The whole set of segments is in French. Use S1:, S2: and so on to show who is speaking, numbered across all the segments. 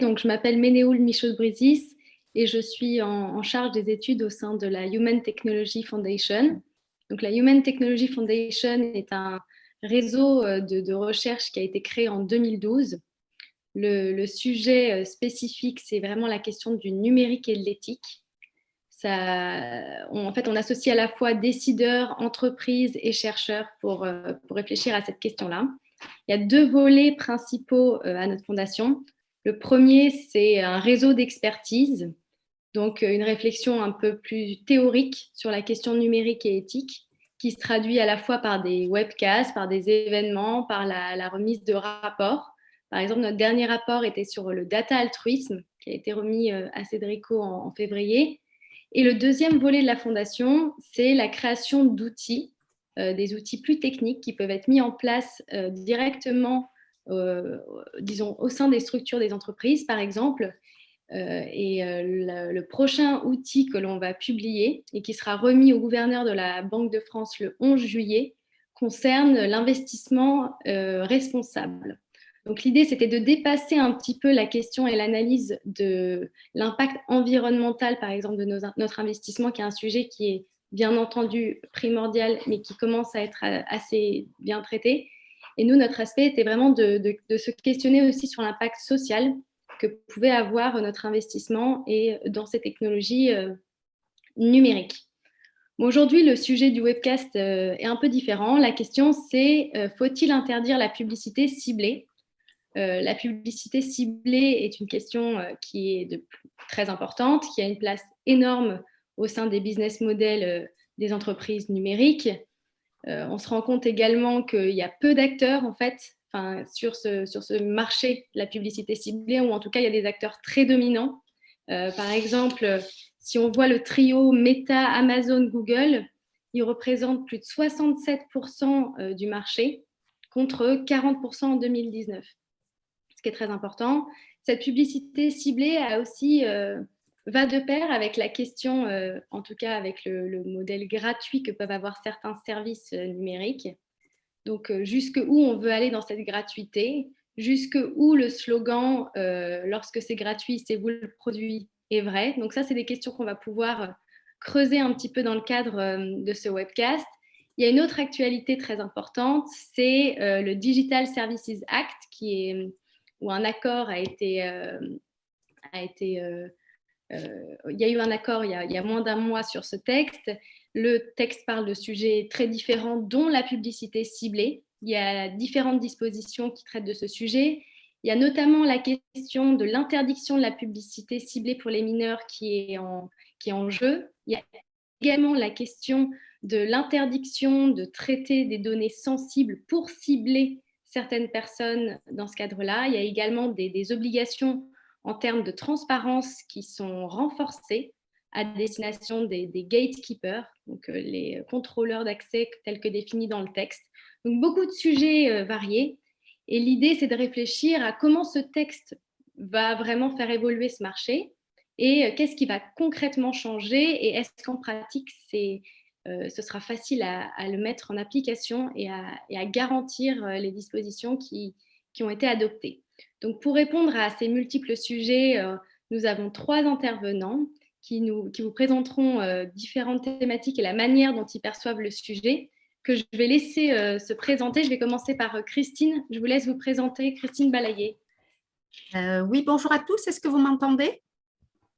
S1: Donc, je m'appelle Ménéhoul Michaud-Brizis et je suis en charge des études au sein de la Human Technology Foundation. Donc, la Human Technology Foundation est un réseau de recherche qui a été créé en 2012. Le sujet spécifique, c'est vraiment la question du numérique et de l'éthique. En fait, on associe à la fois décideurs, entreprises et chercheurs pour réfléchir à cette question-là. Il y a deux volets principaux à notre fondation. Le premier, c'est un réseau d'expertise, donc une réflexion un peu plus théorique sur la question numérique et éthique, qui se traduit à la fois par des webcasts, par des événements, par la remise de rapports. Par exemple, notre dernier rapport était sur le data altruisme, qui a été remis à Cédrico en février. Et le deuxième volet de la fondation, c'est la création d'outils, des outils plus techniques qui peuvent être mis en place directement, disons, au sein des structures des entreprises, par exemple. Le prochain outil que l'on va publier et qui sera remis au gouverneur de la Banque de France le 11 juillet concerne l'investissement responsable. Donc l'idée, c'était de dépasser un petit peu la question et l'analyse de l'impact environnemental, par exemple, de notre investissement, qui est un sujet qui est bien entendu primordial, mais qui commence à être assez bien traité. Et nous, notre aspect était vraiment de se questionner aussi sur l'impact social que pouvait avoir notre investissement et dans ces technologies numériques. Bon, aujourd'hui, le sujet du webcast est un peu différent. La question, c'est faut-il interdire la publicité ciblée? La publicité ciblée est une question qui est très importante, qui a une place énorme au sein des business models des entreprises numériques. On se rend compte également qu'il y a peu d'acteurs, en fait, sur ce marché de la publicité ciblée, ou en tout cas, il y a des acteurs très dominants. Par exemple, si on voit le trio Meta, Amazon, Google, ils représentent plus de 67% du marché contre 40% en 2019, ce qui est très important. Cette publicité ciblée va de pair avec la question, en tout cas avec le modèle gratuit que peuvent avoir certains services numériques. Donc, jusqu'où on veut aller dans cette gratuité, jusqu'où le slogan lorsque c'est gratuit, c'est vous le produit est vrai. Donc ça, c'est des questions qu'on va pouvoir creuser un petit peu dans le cadre de ce webcast. Il y a une autre actualité très importante, c'est le Digital Services Act, où un accord il y a eu un accord il y a moins d'un mois sur ce texte. Le texte parle de sujets très différents, dont la publicité ciblée. Il y a différentes dispositions qui traitent de ce sujet. Il y a notamment la question de l'interdiction de la publicité ciblée pour les mineurs qui est en jeu. Il y a également la question de l'interdiction de traiter des données sensibles pour cibler certaines personnes dans ce cadre-là. Il y a également des obligations en termes de transparence qui sont renforcées à destination des gatekeepers, donc les contrôleurs d'accès tels que définis dans le texte. Donc beaucoup de sujets variés. Et l'idée, c'est de réfléchir à comment ce texte va vraiment faire évoluer ce marché et qu'est-ce qui va concrètement changer et est-ce qu'en pratique, ce sera facile à le mettre en application et à garantir les dispositions qui ont été adoptées. Donc, pour répondre à ces multiples sujets, nous avons 3 intervenants qui vous présenteront différentes thématiques et la manière dont ils perçoivent le sujet, que je vais laisser se présenter. Je vais commencer par Christine. Je vous laisse vous présenter, Christine Balaguer.
S2: Oui, bonjour à tous. Est-ce que vous m'entendez?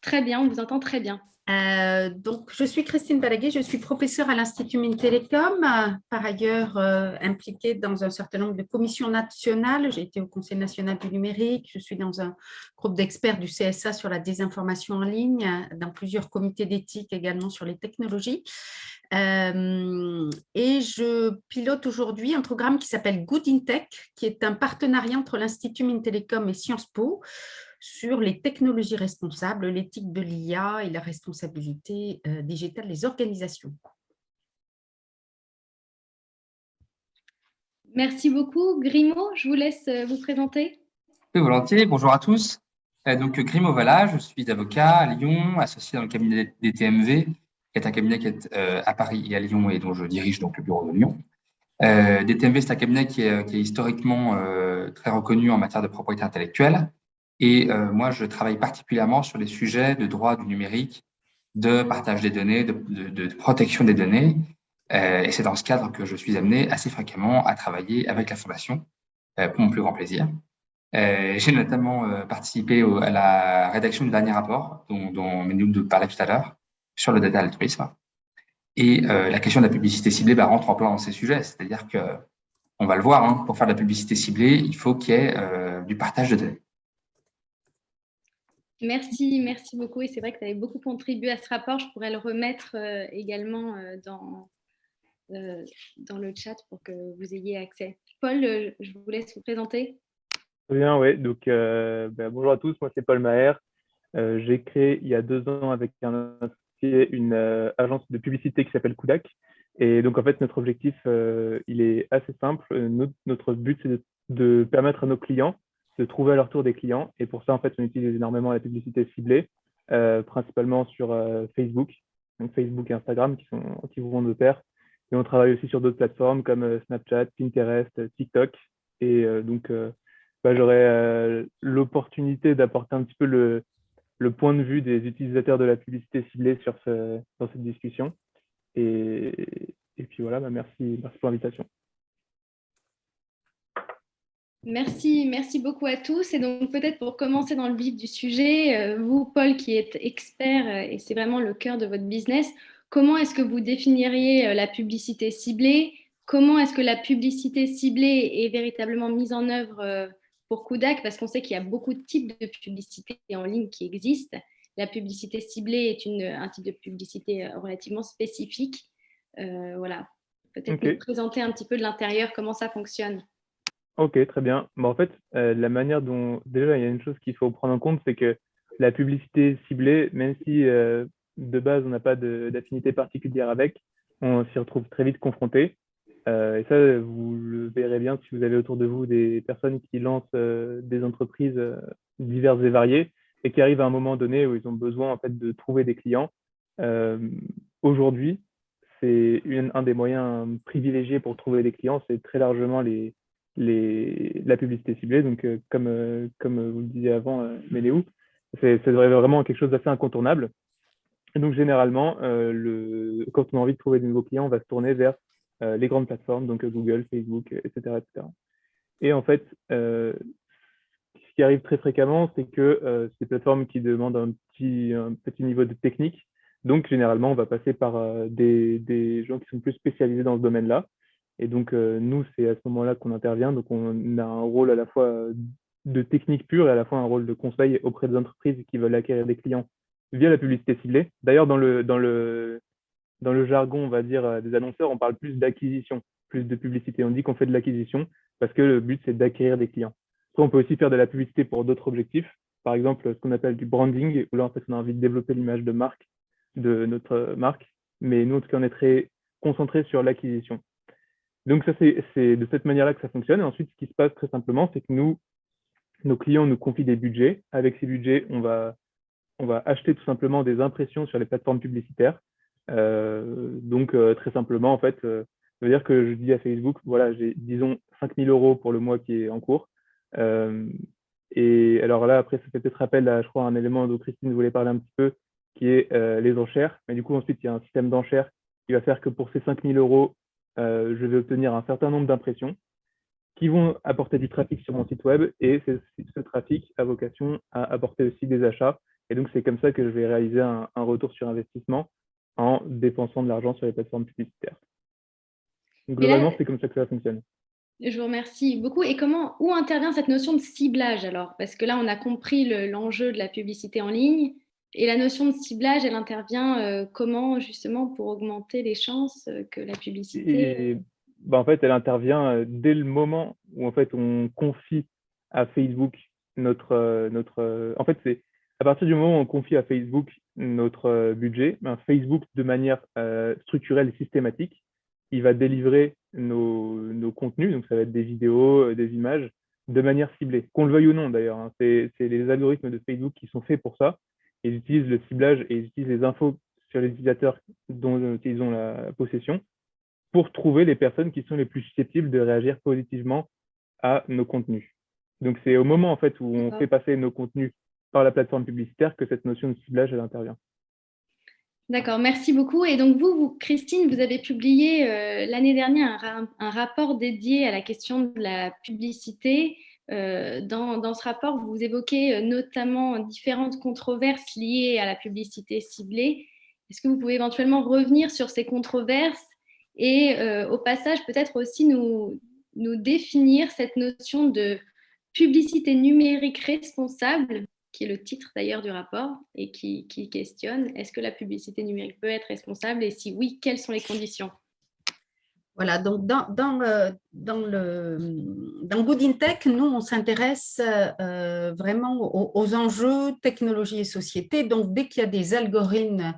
S1: Très bien, on vous entend très bien.
S2: Donc, je suis Christine Balaguer, je suis professeure à l'Institut Mines-Télécom, par ailleurs impliquée dans un certain nombre de commissions nationales. J'ai été au Conseil national du numérique, je suis dans un groupe d'experts du CSA sur la désinformation en ligne, dans plusieurs comités d'éthique également sur les technologies. Et je pilote aujourd'hui un programme qui s'appelle Good in Tech, qui est un partenariat entre l'Institut Mines-Télécom et Sciences Po sur les technologies responsables, l'éthique de l'IA et la responsabilité digitale des organisations.
S1: Merci beaucoup. Grimaud, je vous laisse vous présenter.
S3: Oui, volontiers. Bonjour à tous. Donc, Grimaud Vallat, je suis avocat à Lyon, associé dans le cabinet des TMV, qui est un cabinet qui est à Paris et à Lyon et dont je dirige donc le bureau de Lyon. DTMV, c'est un cabinet qui est historiquement très reconnu en matière de propriété intellectuelle. Et moi, je travaille particulièrement sur les sujets de droit du numérique, de partage des données, de protection des données. Et c'est dans ce cadre que je suis amené assez fréquemment à travailler avec la Fondation, pour mon plus grand plaisir. J'ai notamment participé à la rédaction du dernier rapport dont Menehould parlait tout à l'heure sur le data altruisme. Et la question de la publicité ciblée rerentre en plein dans ces sujets. C'est-à-dire que, on va le voir, hein, pour faire de la publicité ciblée, il faut qu'il y ait du partage de données.
S1: Merci beaucoup. Et c'est vrai que tu avais beaucoup contribué à ce rapport. Je pourrais le remettre également dans le chat pour que vous ayez accès. Paul, je vous laisse vous présenter.
S4: Très bien, oui. Donc, bonjour à tous, moi c'est Paul Maher. J'ai créé il y a 2 ans avec un associé une agence de publicité qui s'appelle Kudak. Et donc, en fait, notre objectif, il est assez simple. Notre but, c'est de permettre à nos clients de trouver à leur tour des clients. Et pour ça, en fait, on utilise énormément la publicité ciblée, principalement sur Facebook, donc Facebook et Instagram qui vont de pair. Et on travaille aussi sur d'autres plateformes comme Snapchat, Pinterest, TikTok. Et j'aurai l'opportunité d'apporter un petit peu le point de vue des utilisateurs de la publicité ciblée dans cette discussion. Et puis voilà, merci pour l'invitation.
S1: Merci beaucoup à tous. Et donc peut-être pour commencer dans le vif du sujet, vous, Paul, qui êtes expert, et c'est vraiment le cœur de votre business, comment est-ce que vous définiriez la publicité ciblée? Comment est-ce que la publicité ciblée est véritablement mise en œuvre pour Kudak? Parce qu'on sait qu'il y a beaucoup de types de publicité en ligne qui existent. La publicité ciblée est un type de publicité relativement spécifique. Voilà, peut-être nous présenter un petit peu de l'intérieur comment ça fonctionne.
S4: Ok, très bien. En fait, la manière dont... Déjà, il y a une chose qu'il faut prendre en compte, c'est que la publicité ciblée, même si de base, on n'a pas d'affinité particulière avec, on s'y retrouve très vite confronté. Et ça, vous le verrez bien si vous avez autour de vous des personnes qui lancent des entreprises diverses et variées et qui arrivent à un moment donné où ils ont besoin en fait, de trouver des clients. Aujourd'hui, c'est un des moyens privilégiés pour trouver des clients, c'est très largement la publicité ciblée. Donc, comme vous le disiez avant, Menehould, c'est vraiment quelque chose d'assez incontournable. Et donc, généralement, quand on a envie de trouver de nouveaux clients, on va se tourner vers les grandes plateformes, donc Google, Facebook, etc., etc. Et en fait, ce qui arrive très fréquemment, c'est que ces plateformes qui demandent un petit niveau de technique, donc généralement, on va passer par des gens qui sont plus spécialisés dans ce domaine-là. Et donc, nous, c'est à ce moment-là qu'on intervient. Donc, on a un rôle à la fois de technique pure et à la fois un rôle de conseil auprès des entreprises qui veulent acquérir des clients via la publicité ciblée. D'ailleurs, dans le jargon, on va dire, des annonceurs, on parle plus d'acquisition, plus de publicité. On dit qu'on fait de l'acquisition parce que le but, c'est d'acquérir des clients. Après, on peut aussi faire de la publicité pour d'autres objectifs. Par exemple, ce qu'on appelle du branding, où là, en fait, on a envie de développer l'image de marque, de notre marque. Mais nous, en tout cas, on est très concentré sur l'acquisition. Donc, ça, c'est de cette manière-là que ça fonctionne. Et ensuite, ce qui se passe très simplement, c'est que nos clients nous confient des budgets. Avec ces budgets, on va acheter tout simplement des impressions sur les plateformes publicitaires. Donc, très simplement, en fait, ça veut dire que je dis à Facebook, voilà, j'ai, disons, 5 000 € pour le mois qui est en cours. Et alors là, après, ça fait peut-être appel à, je crois, un élément dont Christine voulait parler un petit peu, qui est les enchères. Mais du coup, ensuite, il y a un système d'enchères qui va faire que pour ces 5 000 €, je vais obtenir un certain nombre d'impressions qui vont apporter du trafic sur mon site web et ce trafic a vocation à apporter aussi des achats. Et donc, c'est comme ça que je vais réaliser un retour sur investissement en dépensant de l'argent sur les plateformes publicitaires. Donc, globalement, c'est comme ça que ça fonctionne.
S1: Je vous remercie beaucoup. Et où intervient cette notion de ciblage alors? Parce que là, on a compris l'enjeu de la publicité en ligne. Et la notion de ciblage, elle intervient comment justement pour augmenter les chances que la publicité...
S4: En fait, elle intervient dès le moment où en fait, on confie à Facebook en fait, c'est à partir du moment où on confie à Facebook notre budget, Facebook, de manière structurelle et systématique, il va délivrer nos contenus, donc ça va être des vidéos, des images, de manière ciblée, qu'on le veuille ou non d'ailleurs. Hein. C'est les algorithmes de Facebook qui sont faits pour ça. Ils utilisent le ciblage et ils utilisent les infos sur les utilisateurs dont ils ont la possession pour trouver les personnes qui sont les plus susceptibles de réagir positivement à nos contenus. Donc, c'est au moment en fait où on
S1: D'accord.
S4: fait passer nos contenus par la plateforme publicitaire que cette notion de ciblage, elle intervient.
S1: D'accord, merci beaucoup. Et donc vous, Christine, vous avez publié l'année dernière un rapport dédié à la question de la publicité. Dans ce rapport, vous évoquez notamment différentes controverses liées à la publicité ciblée. Est-ce que vous pouvez éventuellement revenir sur ces controverses et au passage peut-être aussi nous définir cette notion de publicité numérique responsable, qui est le titre d'ailleurs du rapport, et qui questionne, est-ce que la publicité numérique peut être responsable, et si oui, quelles sont les conditions?
S2: Voilà, donc dans Good in Tech, nous, on s'intéresse vraiment aux enjeux technologie et société. Donc, dès qu'il y a des algorithmes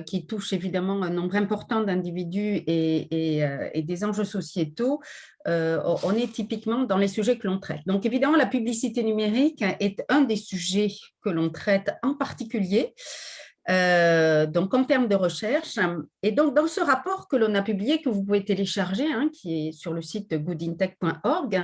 S2: qui touchent évidemment un nombre important d'individus et des enjeux sociétaux, on est typiquement dans les sujets que l'on traite. Donc, évidemment, la publicité numérique est un des sujets que l'on traite en particulier. Donc en termes de recherche. Et donc, dans ce rapport que l'on a publié, que vous pouvez télécharger, qui est sur le site goodintech.org,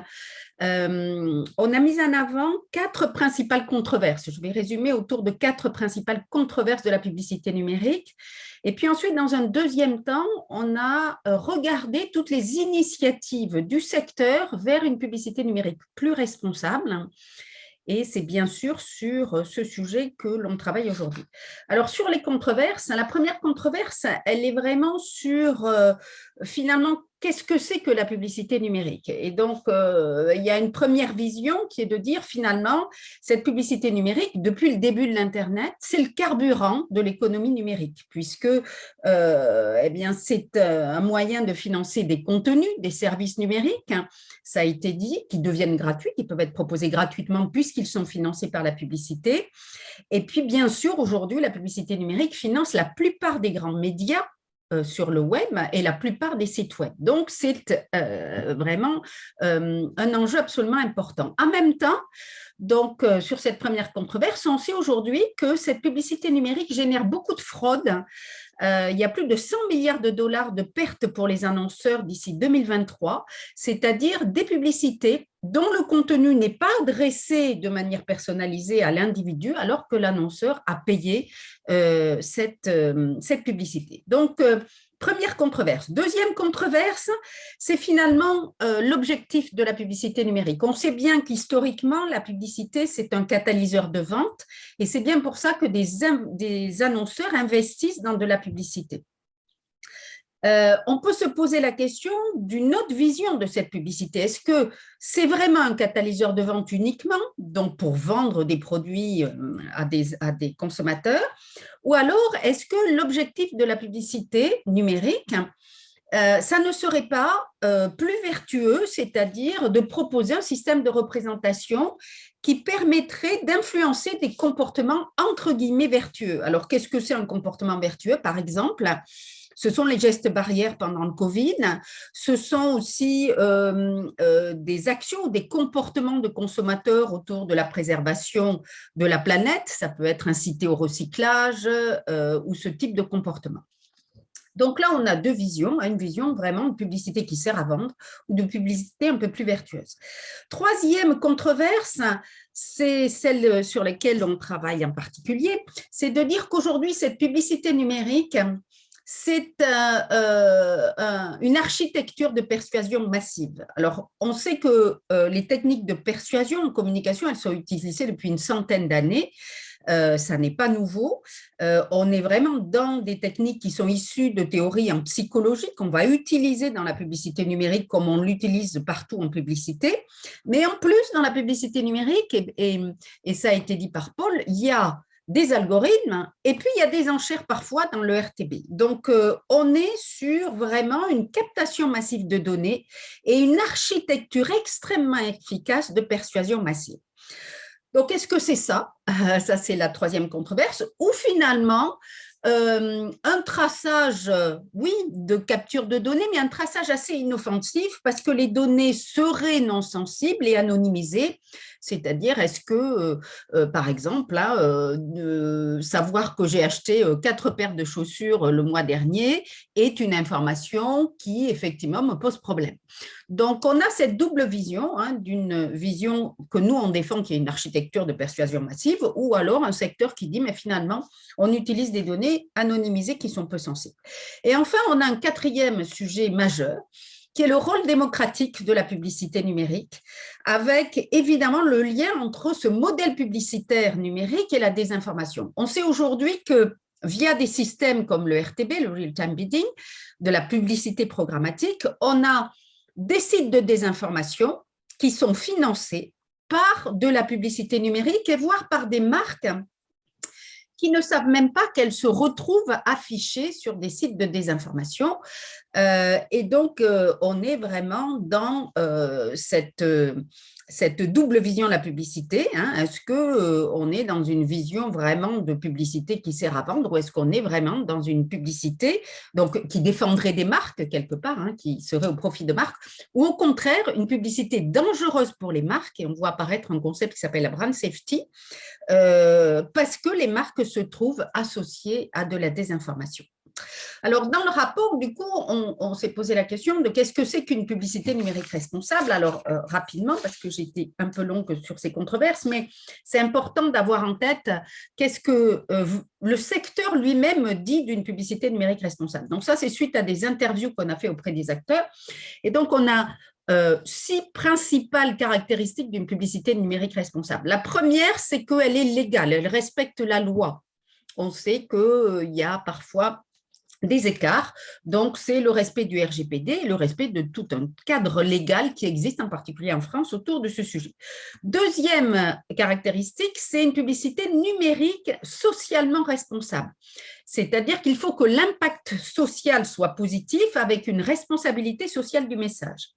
S2: on a mis en avant 4 principales controverses. Je vais résumer autour de 4 principales controverses de la publicité numérique. Et puis ensuite, dans un deuxième temps, on a regardé toutes les initiatives du secteur vers une publicité numérique plus responsable. Et c'est bien sûr sur ce sujet que l'on travaille aujourd'hui. Alors, sur les controverses, la première controverse, elle est vraiment sur, finalement, qu'est-ce que c'est que la publicité numérique? Et donc, il y a une première vision qui est de dire, finalement, cette publicité numérique, depuis le début de l'Internet, c'est le carburant de l'économie numérique, puisque eh bien, c'est un moyen de financer des contenus, des services numériques, ça a été dit, qui deviennent gratuits, qui peuvent être proposés gratuitement puisqu'ils sont financés par la publicité. Et puis, bien sûr, aujourd'hui, la publicité numérique finance la plupart des grands médias sur le web et la plupart des sites web. Donc, c'est vraiment un enjeu absolument important. En même temps, donc, sur cette première controverse, on sait aujourd'hui que cette publicité numérique génère beaucoup de fraude. Il y a plus de 100 milliards de dollars de pertes pour les annonceurs d'ici 2023, c'est-à-dire des publicités dont le contenu n'est pas adressé de manière personnalisée à l'individu, alors que l'annonceur a payé cette publicité. Donc, première controverse. Deuxième controverse, c'est finalement l'objectif de la publicité numérique. On sait bien qu'historiquement, la publicité, c'est un catalyseur de vente et c'est bien pour ça que des annonceurs investissent dans de la publicité. On peut se poser la question d'une autre vision de cette publicité. Est-ce que c'est vraiment un catalyseur de vente uniquement, donc pour vendre des produits à des consommateurs, ou alors est-ce que l'objectif de la publicité numérique, ça ne serait pas plus vertueux, c'est-à-dire de proposer un système de représentation qui permettrait d'influencer des comportements entre guillemets vertueux. Alors, qu'est-ce que c'est un comportement vertueux? Par exemple, ce sont les gestes barrières pendant le Covid, ce sont aussi des actions, des comportements de consommateurs autour de la préservation de la planète, ça peut être inciter au recyclage ou ce type de comportement. Donc là, on a deux visions, une vision vraiment de publicité qui sert à vendre ou de publicité un peu plus vertueuse. Troisième controverse, c'est celle sur laquelle on travaille en particulier, c'est de dire qu'aujourd'hui, cette publicité numérique, c'est une architecture de persuasion massive. Alors, on sait que les techniques de persuasion en communication, elles sont utilisées depuis une centaine d'années. Ça n'est pas nouveau. On est vraiment dans des techniques qui sont issues de théories en psychologie qu'on va utiliser dans la publicité numérique comme on l'utilise partout en publicité. Mais en plus, dans la publicité numérique, et ça a été dit par Paul, il y a des algorithmes et puis il y a des enchères parfois dans le RTB. Donc, on est sur vraiment une captation massive de données et une architecture extrêmement efficace de persuasion massive. Donc, est-ce que c'est ça? Ça, c'est la troisième controverse. Ou finalement, un traçage, oui, de capture de données, mais un traçage assez inoffensif parce que les données seraient non sensibles et anonymisées. C'est-à-dire, est-ce que, par exemple, là, savoir que j'ai acheté 4 paires de chaussures le mois dernier est une information qui, effectivement, me pose problème. Donc, on a cette double vision, hein, d'une vision que nous, on défend, qui est une architecture de persuasion massive, ou alors un secteur qui dit, mais finalement, on utilise des données anonymisées qui sont peu sensibles. Et enfin, on a un quatrième sujet majeur, qui est le rôle démocratique de la publicité numérique, avec évidemment le lien entre ce modèle publicitaire numérique et la désinformation. On sait aujourd'hui que via des systèmes comme le RTB, le Real-Time Bidding, de la publicité programmatique, on a des sites de désinformation qui sont financés par de la publicité numérique et voire par des marques qui ne savent même pas qu'elles se retrouvent affichées sur des sites de désinformation. Et donc, on est vraiment dans cette double vision de la publicité. Hein. Est-ce qu'on est dans une vision vraiment de publicité qui sert à vendre ou est-ce qu'on est vraiment dans une publicité donc, qui défendrait des marques quelque part, hein, qui serait au profit de marques, ou au contraire, une publicité dangereuse pour les marques, et on voit apparaître un concept qui s'appelle la brand safety, parce que les marques se trouvent associées à de la désinformation. Alors, dans le rapport, du coup, on s'est posé la question de qu'est-ce que c'est qu'une publicité numérique responsable. Alors, rapidement, parce que j'ai été un peu longue sur ces controverses, mais c'est important d'avoir en tête qu'est-ce que le secteur lui-même dit d'une publicité numérique responsable. Donc, ça, c'est suite à des interviews qu'on a fait auprès des acteurs. Et donc, on a 6 principales caractéristiques d'une publicité numérique responsable. La première, c'est qu'elle est légale, elle respecte la loi. On sait qu'il y a parfois des écarts, donc c'est le respect du RGPD et le respect de tout un cadre légal qui existe en particulier en France autour de ce sujet. Deuxième caractéristique, c'est une publicité numérique socialement responsable. C'est-à-dire qu'il faut que l'impact social soit positif avec une responsabilité sociale du message.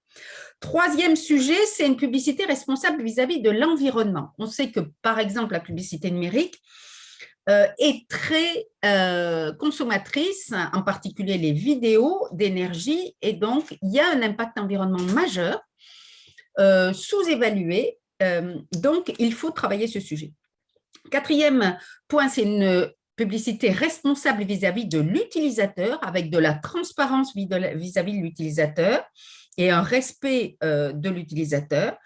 S2: Troisième sujet, c'est une publicité responsable vis-à-vis de l'environnement. On sait que, par exemple, la publicité numérique est très consommatrice, en particulier les vidéos d'énergie, et donc il y a un impact environnement majeur, sous-évalué, donc il faut travailler ce sujet. Quatrième point, c'est une publicité responsable vis-à-vis de l'utilisateur, avec de la transparence vis-à-vis de l'utilisateur et un respect de l'utilisateur.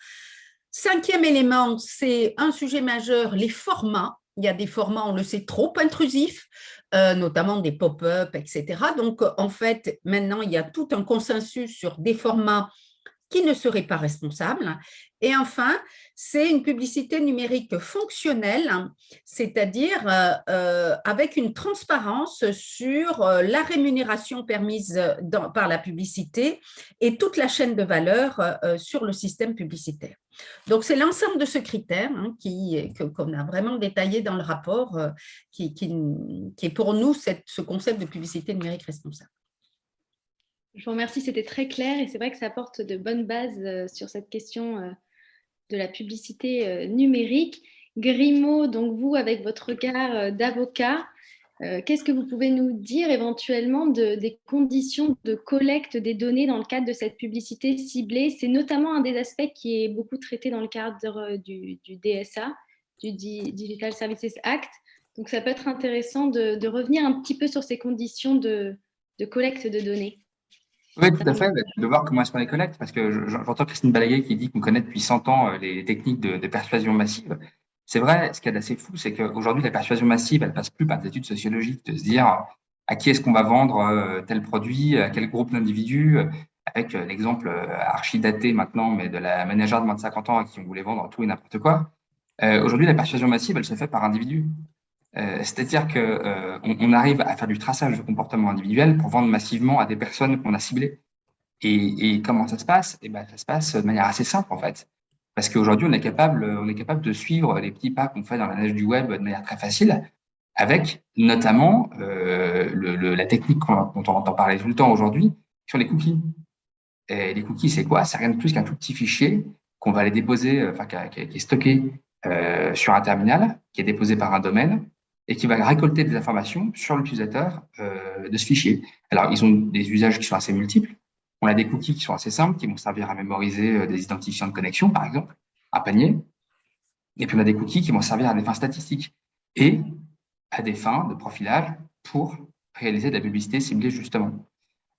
S2: Cinquième élément, c'est un sujet majeur, les formats. Il y a des formats, on le sait, trop intrusifs, notamment des pop-up, etc. Donc, en fait, maintenant, il y a tout un consensus sur des formats qui ne seraient pas responsables. Et enfin, c'est une publicité numérique fonctionnelle, c'est-à-dire avec une transparence sur la rémunération permise par la publicité et toute la chaîne de valeur sur le système publicitaire. Donc, c'est l'ensemble de ce critère qu'on a vraiment détaillé dans le rapport, qui est pour nous ce concept de publicité numérique responsable.
S1: Je vous remercie, c'était très clair et c'est vrai que ça apporte de bonnes bases sur cette question de la publicité numérique. Grimaud, donc vous, avec votre regard d'avocat, qu'est-ce que vous pouvez nous dire éventuellement des conditions de collecte des données dans le cadre de cette publicité ciblée? C'est notamment un des aspects qui est beaucoup traité dans le cadre du DSA, du Digital Services Act. Donc ça peut être intéressant de revenir un petit peu sur ces conditions de collecte de données.
S3: Oui, tout à fait, de voir comment est-ce qu'on les collecte, parce que j'entends Christine Balaguer qui dit qu'on connaît depuis 100 ans les techniques de persuasion massive. C'est vrai, ce qu'il y a d'assez fou, c'est qu'aujourd'hui, la persuasion massive, elle passe plus par des études sociologiques, de se dire à qui est-ce qu'on va vendre tel produit, à quel groupe d'individus, avec l'exemple archi daté maintenant, mais de la managère de moins de 50 ans à qui on voulait vendre tout et n'importe quoi. Aujourd'hui, la persuasion massive, elle se fait par individu. C'est-à-dire qu'on arrive à faire du traçage de comportement individuel pour vendre massivement à des personnes qu'on a ciblées. Et comment ça se passe? Ben, ça se passe de manière assez simple, en fait. Parce qu'aujourd'hui, on est capable de suivre les petits pas qu'on fait dans la neige du web de manière très facile, avec notamment la technique dont on entend parler tout le temps aujourd'hui, sur les cookies. Et les cookies, c'est quoi? C'est rien de plus qu'un tout petit fichier qu'on va aller déposer, qui est stocké sur un terminal, qui est déposé par un domaine, et qui va récolter des informations sur l'utilisateur de ce fichier. Alors, ils ont des usages qui sont assez multiples. On a des cookies qui sont assez simples, qui vont servir à mémoriser des identifiants de connexion, par exemple, un panier. Et puis, on a des cookies qui vont servir à des fins statistiques et à des fins de profilage pour réaliser de la publicité ciblée, justement.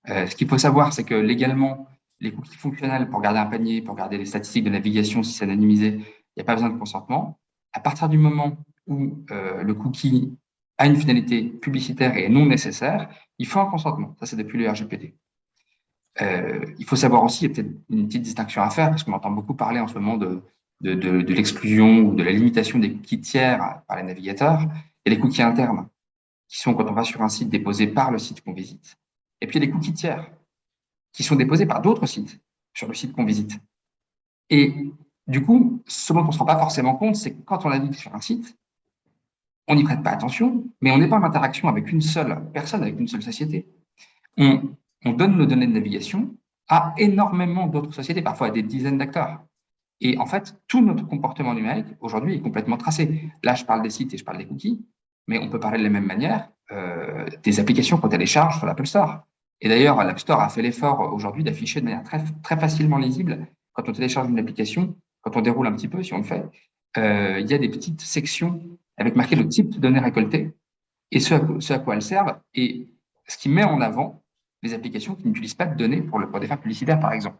S3: Ce qu'il faut savoir, c'est que légalement, les cookies fonctionnels pour garder un panier, pour garder les statistiques de navigation, si c'est anonymisé, il n'y a pas besoin de consentement. À partir du moment où le cookie a une finalité publicitaire et non nécessaire, il faut un consentement. Ça, c'est depuis le RGPD. Il faut savoir aussi, il y a peut-être une petite distinction à faire, parce qu'on entend beaucoup parler en ce moment de l'exclusion ou de la limitation des cookies tiers par les navigateurs et les cookies internes, qui sont quand on va sur un site déposé par le site qu'on visite. Et puis, il y a les cookies tiers, qui sont déposés par d'autres sites sur le site qu'on visite. Et du coup, ce dont on ne se rend pas forcément compte, c'est que quand on navigue sur un site, on n'y prête pas attention, mais on n'est pas en interaction avec une seule personne, avec une seule société. On donne nos données de navigation à énormément d'autres sociétés, parfois à des dizaines d'acteurs. Et en fait, tout notre comportement numérique, aujourd'hui, est complètement tracé. Là, je parle des sites et je parle des cookies, mais on peut parler de la même manière des applications qu'on télécharge sur l'Apple Store. Et d'ailleurs, l'App Store a fait l'effort aujourd'hui d'afficher de manière très, très facilement lisible, quand on télécharge une application, quand on déroule un petit peu, si on le fait, il y a des petites sections avec marqué le type de données récoltées et ce à quoi elles servent, et ce qui met en avant les applications qui n'utilisent pas de données pour des fins publicitaires, par exemple.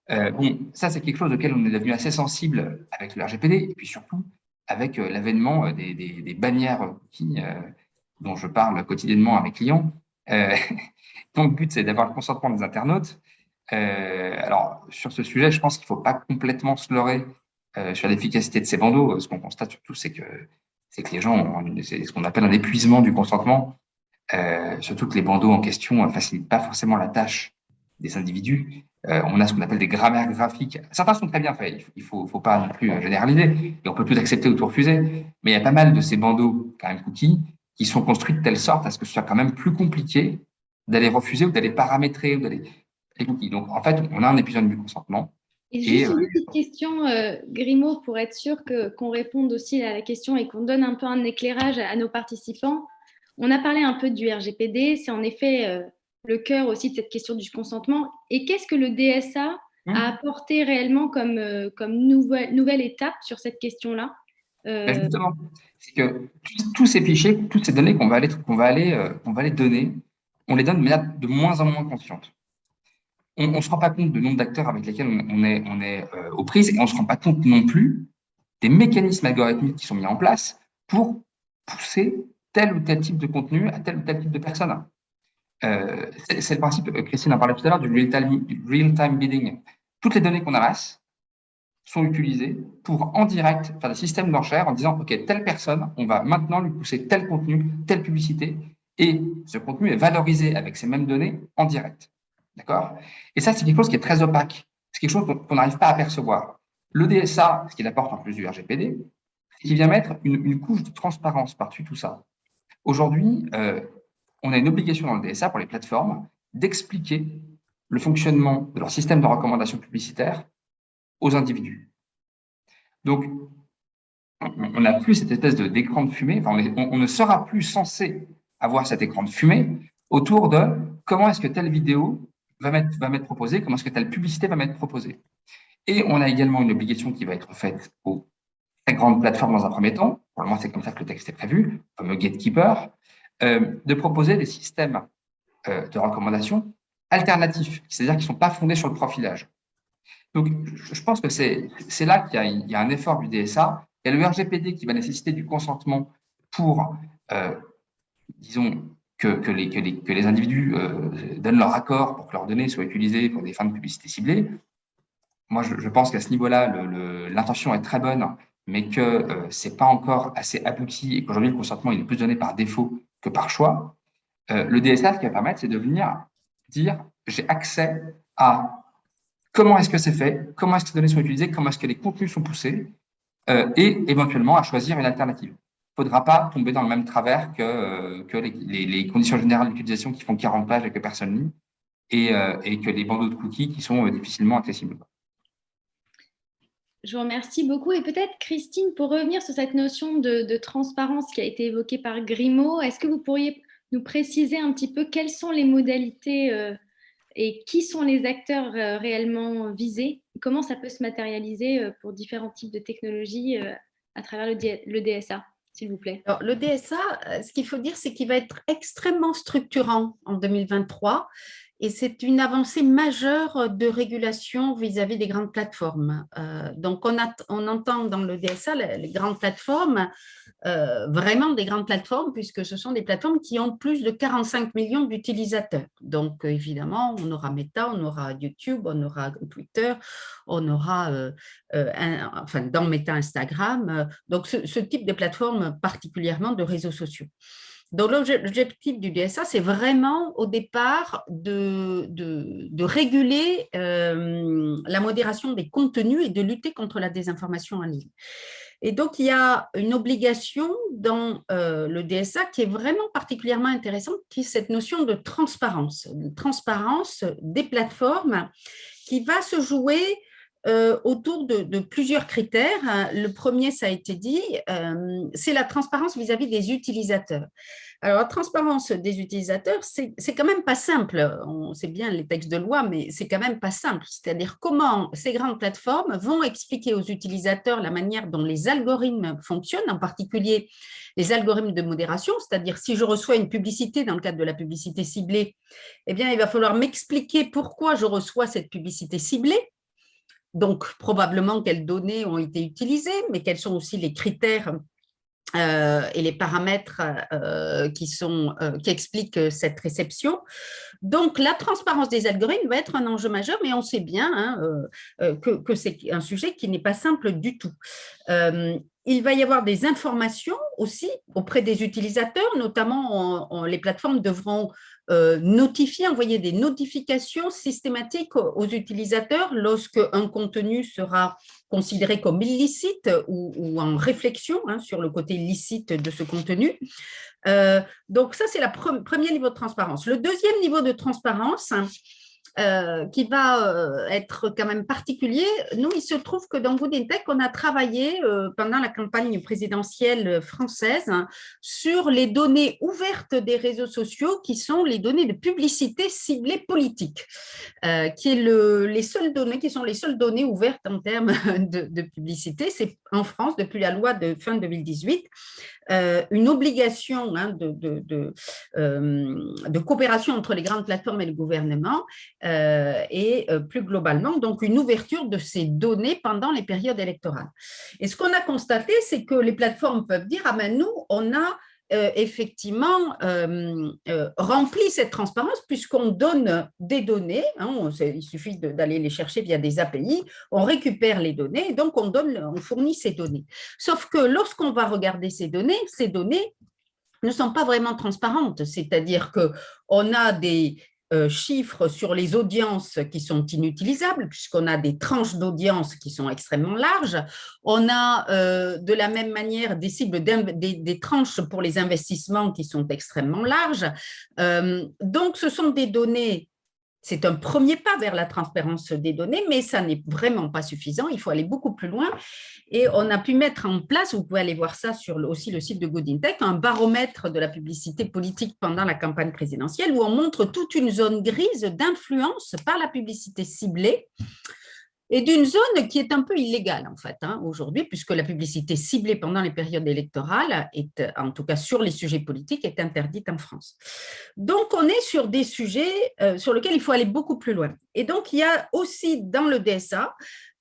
S3: Bon, ça, c'est quelque chose auquel on est devenu assez sensible avec le RGPD, et puis surtout avec l'avènement des bannières dont je parle quotidiennement à mes clients. dont le but, c'est d'avoir le consentement des internautes. Alors, sur ce sujet, je pense qu'il ne faut pas complètement se leurrer sur l'efficacité de ces bandeaux. Ce qu'on constate surtout, c'est que les gens ont c'est ce qu'on appelle un épuisement du consentement. Surtout que les bandeaux en question ne facilitent pas forcément la tâche des individus. On a ce qu'on appelle des grammaires graphiques. Certains sont très bien faits, il ne faut pas non plus généraliser, et on peut tout accepter ou tout refuser, mais il y a pas mal de ces bandeaux, quand même cookies, qui sont construits de telle sorte à ce que ce soit quand même plus compliqué d'aller refuser ou d'aller paramétrer ou d'aller les cookies. Donc, en fait, on a un épisode du consentement.
S1: Et juste une petite question, Grimaud, pour être sûr qu'on réponde aussi à la question et qu'on donne un peu un éclairage à nos participants. On a parlé un peu du RGPD, c'est en effet le cœur aussi de cette question du consentement. Et qu'est-ce que le DSA a apporté réellement comme nouvelle étape sur cette question-là
S3: Justement, c'est que tous ces fichiers, toutes ces données qu'on va aller donner, on les donne de moins en moins consciente. On ne se rend pas compte du nombre d'acteurs avec lesquels on est aux prises, et on ne se rend pas compte non plus des mécanismes algorithmiques qui sont mis en place pour pousser tel ou tel type de contenu à tel ou tel type de personne. C'est le principe, Christine en parlait tout à l'heure, du real-time bidding. Toutes les données qu'on amasse sont utilisées pour, en direct, faire des systèmes d'enchères en disant, OK, telle personne, on va maintenant lui pousser tel contenu, telle publicité, et ce contenu est valorisé avec ces mêmes données en direct. D'accord? Et ça, c'est quelque chose qui est très opaque. C'est quelque chose qu'on n'arrive pas à percevoir. Le DSA, ce qu'il apporte en plus du RGPD, c'est qu'il vient mettre une couche de transparence par-dessus tout ça. Aujourd'hui, on a une obligation dans le DSA pour les plateformes d'expliquer le fonctionnement de leur système de recommandation publicitaire aux individus. Donc, on n'a plus cette espèce d'écran de fumée, enfin, on ne sera plus censé avoir cet écran de fumée autour de comment est-ce que telle vidéo va m'être proposée, comment est-ce que telle publicité va m'être proposée. Et on a également une obligation qui va être faite aux très grandes plateformes dans un premier temps, pour le moment c'est comme ça que le texte est prévu, le fameux gatekeeper, de proposer des systèmes de recommandation alternatifs, c'est-à-dire qui ne sont pas fondés sur le profilage. Donc, je pense que c'est là qu'il y a un effort du DSA. Il y a le RGPD qui va nécessiter du consentement pour, disons, que les individus donnent leur accord pour que leurs données soient utilisées pour des fins de publicité ciblée. Moi, je pense qu'à ce niveau-là, l'intention est très bonne, mais que ce n'est pas encore assez abouti et qu'aujourd'hui, le consentement il est plus donné par défaut que par choix. Le DSA, ce qui va permettre, c'est de venir dire j'ai accès à comment est-ce que c'est fait, comment est-ce que ces données sont utilisées, comment est-ce que les contenus sont poussés, et éventuellement à choisir une alternative. Il ne faudra pas tomber dans le même travers que les conditions générales d'utilisation qui font 40 pages et que personne lit, et que les bandeaux de cookies qui sont difficilement accessibles.
S1: Je vous remercie beaucoup. Et peut-être, Christine, pour revenir sur cette notion de transparence qui a été évoquée par Grimaud, est-ce que vous pourriez nous préciser un petit peu quelles sont les modalités et qui sont les acteurs réellement visés? Comment ça peut se matérialiser pour différents types de technologies à travers le DSA, s'il vous plaît?
S2: Alors, le DSA, ce qu'il faut dire, c'est qu'il va être extrêmement structurant en 2023 et c'est une avancée majeure de régulation vis-à-vis des grandes plateformes. Donc, on entend dans le DSA les grandes plateformes, vraiment des grandes plateformes, puisque ce sont des plateformes qui ont plus de 45 millions d'utilisateurs. Donc, évidemment, on aura Meta, on aura YouTube, on aura Twitter, on aura, enfin, dans Meta, Instagram. Donc, ce type de plateforme, particulièrement de réseaux sociaux. Donc, l'objectif du DSA, c'est vraiment au départ de réguler la modération des contenus et de lutter contre la désinformation en ligne. Et donc, il y a une obligation dans le DSA qui est vraiment particulièrement intéressante, qui est cette notion de transparence des plateformes qui va se jouer autour de plusieurs critères. Le premier, ça a été dit, c'est la transparence vis-à-vis des utilisateurs. Alors, la transparence des utilisateurs, c'est quand même pas simple. On sait bien les textes de loi, mais c'est quand même pas simple. C'est-à-dire comment ces grandes plateformes vont expliquer aux utilisateurs la manière dont les algorithmes fonctionnent, en particulier les algorithmes de modération. C'est-à-dire, si je reçois une publicité dans le cadre de la publicité ciblée, eh bien, il va falloir m'expliquer pourquoi je reçois cette publicité ciblée. Donc, probablement quelles données ont été utilisées, mais quels sont aussi les critères et les paramètres qui expliquent cette réception. Donc, la transparence des algorithmes va être un enjeu majeur, mais on sait bien que c'est un sujet qui n'est pas simple du tout. Il va y avoir des informations aussi auprès des utilisateurs, notamment les plateformes devront envoyer des notifications systématiques aux utilisateurs lorsque un contenu sera considéré comme illicite ou en réflexion sur le côté illicite de ce contenu. Donc ça, c'est le premier niveau de transparence. Le deuxième niveau de transparence, qui va être quand même particulier. Nous, il se trouve que dans Good in Tech, on a travaillé pendant la campagne présidentielle française sur les données ouvertes des réseaux sociaux qui sont les données de publicité ciblée politique, qui sont les seules données ouvertes en termes de publicité. C'est en France, depuis la loi de fin 2018, une obligation de coopération entre les grandes plateformes et le gouvernement et plus globalement, donc une ouverture de ces données pendant les périodes électorales. Et ce qu'on a constaté, c'est que les plateformes peuvent dire « Ah ben nous, on a effectivement rempli cette transparence puisqu'on donne des données, il suffit d'aller les chercher via des API, on récupère les données et donc on fournit ces données. Sauf que lorsqu'on va regarder ces données ne sont pas vraiment transparentes, c'est-à-dire qu'on a des chiffres sur les audiences qui sont inutilisables, puisqu'on a des tranches d'audience qui sont extrêmement larges. On a de la même manière des cibles, des tranches pour les investissements qui sont extrêmement larges. Donc, ce sont des données. C'est un premier pas vers la transparence des données, mais ça n'est vraiment pas suffisant. Il faut aller beaucoup plus loin. Et on a pu mettre en place, vous pouvez aller voir ça sur aussi le site de Good in Tech, un baromètre de la publicité politique pendant la campagne présidentielle où on montre toute une zone grise d'influence par la publicité ciblée et d'une zone qui est un peu illégale en fait aujourd'hui, puisque la publicité ciblée pendant les périodes électorales, en tout cas sur les sujets politiques, est interdite en France. Donc on est sur des sujets sur lesquels il faut aller beaucoup plus loin. Et donc il y a aussi dans le DSA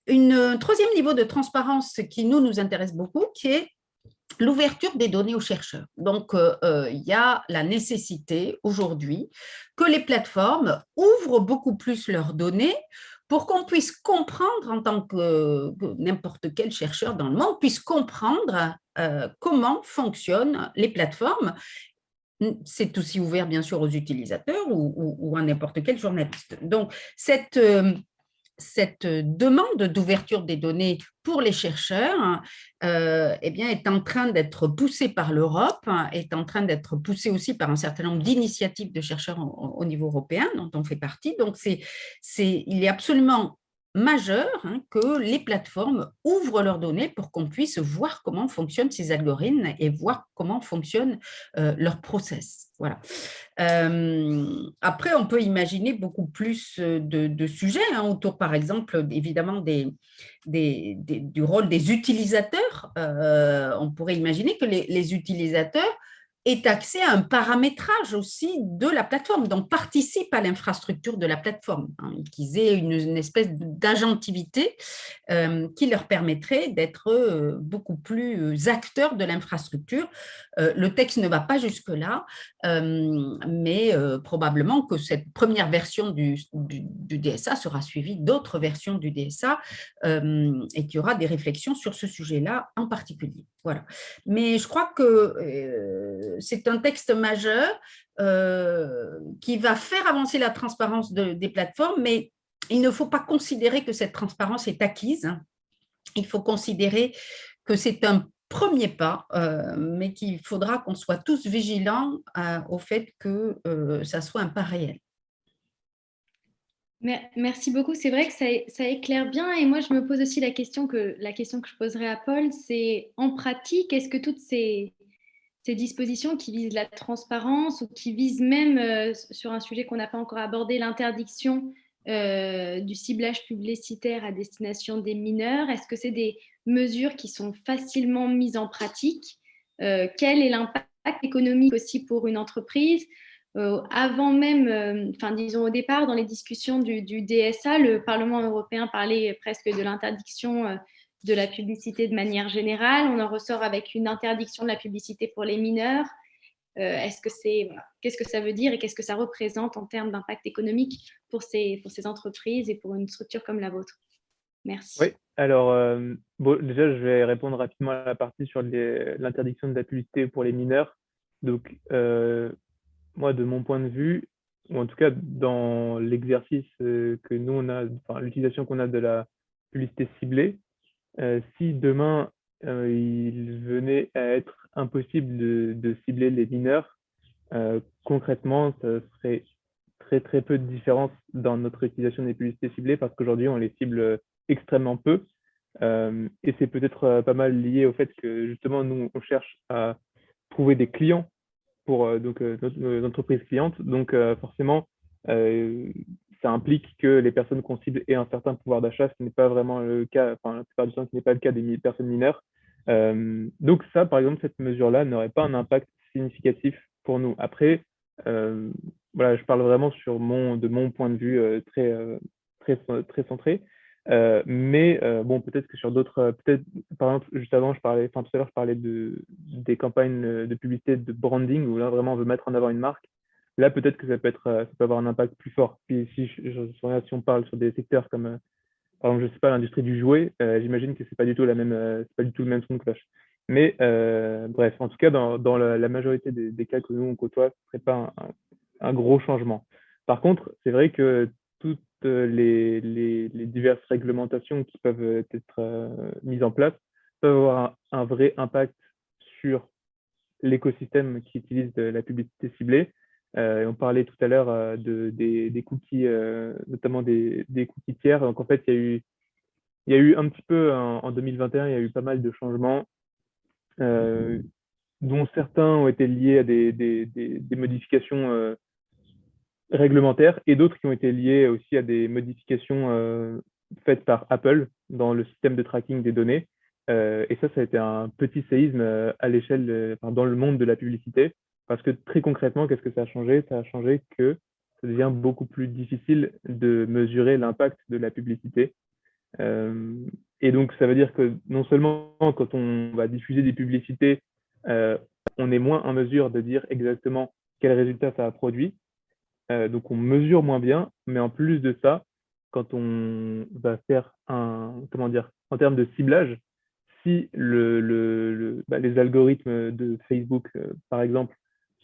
S2: un troisième niveau de transparence qui nous intéresse beaucoup, qui est l'ouverture des données aux chercheurs. Donc, il y a la nécessité aujourd'hui que les plateformes ouvrent beaucoup plus leurs données pour qu'on puisse comprendre, en tant que n'importe quel chercheur dans le monde, puisse comprendre comment fonctionnent les plateformes. C'est aussi ouvert, bien sûr, aux utilisateurs ou à n'importe quel journaliste. Donc, cette demande d'ouverture des données pour les chercheurs est en train d'être poussée par l'Europe, est en train d'être poussée aussi par un certain nombre d'initiatives de chercheurs au niveau européen dont on fait partie. Donc, il est absolument majeur que les plateformes ouvrent leurs données pour qu'on puisse voir comment fonctionnent ces algorithmes et voir comment fonctionne leur process. Voilà. Après, on peut imaginer beaucoup plus de sujets autour, par exemple, évidemment, du rôle des utilisateurs. On pourrait imaginer que les utilisateurs aient accès à un paramétrage aussi de la plateforme, donc participent à l'infrastructure de la plateforme, qu'ils aient une espèce d'agentivité qui leur permettrait d'être beaucoup plus acteurs de l'infrastructure. Le texte ne va pas jusque-là, mais probablement que cette première version du DSA sera suivie d'autres versions du DSA et qu'il y aura des réflexions sur ce sujet-là en particulier. Voilà. Mais je crois que c'est un texte majeur qui va faire avancer la transparence des plateformes, mais il ne faut pas considérer que cette transparence est acquise. Il faut considérer que c'est un premier pas, mais qu'il faudra qu'on soit tous vigilants au fait que ça soit un pas réel.
S1: Merci beaucoup. C'est vrai que ça éclaire bien. Et moi, je me pose aussi la question que je poserai à Paul, c'est en pratique, est-ce que toutes ces dispositions qui visent la transparence ou qui visent même, sur un sujet qu'on n'a pas encore abordé, l'interdiction du ciblage publicitaire à destination des mineurs, est-ce que c'est des mesures qui sont facilement mises en pratique? Quel est l'impact économique aussi pour une entreprise? Avant même, disons au départ, dans les discussions du DSA, le Parlement européen parlait presque de l'interdiction de la publicité de manière générale. On en ressort avec une interdiction de la publicité pour les mineurs. Qu'est-ce que ça veut dire et qu'est-ce que ça représente en termes d'impact économique pour ces entreprises et pour une structure comme la vôtre? Merci.
S4: Oui, alors déjà, je vais répondre rapidement à la partie sur l'interdiction de la publicité pour les mineurs. Donc, moi, de mon point de vue, ou en tout cas dans l'exercice que nous, on a, enfin, l'utilisation qu'on a de la publicité ciblée, si demain, il venait à être impossible de cibler les mineurs, concrètement, ça serait très, très peu de différence dans notre utilisation des publicités ciblées parce qu'aujourd'hui, on les cible extrêmement peu. Et c'est peut-être pas mal lié au fait que justement, nous, on cherche à trouver des clients pour nos entreprises clientes. Donc, forcément, ça implique que les personnes qu'on cible aient un certain pouvoir d'achat, ce qui n'est pas vraiment le cas, enfin, la plupart du temps, ce n'est pas le cas des personnes mineures. Donc, ça, par exemple, cette mesure-là n'aurait pas un impact significatif pour nous. Après, voilà, je parle vraiment de mon point de vue très centré. Mais bon, peut-être que sur d'autres, peut-être par exemple, juste avant, tout à l'heure, je parlais des campagnes de publicité de branding où là vraiment on veut mettre en avant une marque. Là, peut-être que ça peut avoir un impact plus fort. Puis si on parle sur des secteurs comme, par exemple, je sais pas, l'industrie du jouet, j'imagine que c'est pas du tout c'est pas du tout le même son de cloche. Mais bref, en tout cas, dans la majorité des cas que nous on côtoie, ce serait pas un gros changement. Par contre, c'est vrai que toutes les diverses réglementations qui peuvent être mises en place peuvent avoir un vrai impact sur l'écosystème qui utilise de la publicité ciblée. On parlait tout à l'heure des cookies, notamment des cookies tiers. Donc en fait, il y a eu un petit peu en 2021, il y a eu pas mal de changements, dont certains ont été liés à des modifications réglementaires et d'autres qui ont été liés aussi à des modifications faites par Apple dans le système de tracking des données. Et ça a été un petit séisme à l'échelle, dans le monde de la publicité, parce que très concrètement, qu'est-ce que ça a changé? Ça a changé que ça devient beaucoup plus difficile de mesurer l'impact de la publicité. Et donc, ça veut dire que non seulement quand on va diffuser des publicités, on est moins en mesure de dire exactement quel résultat ça a produit, donc on mesure moins bien, mais en plus de ça, quand on va faire comment dire, en termes de ciblage, si les algorithmes de Facebook, par exemple,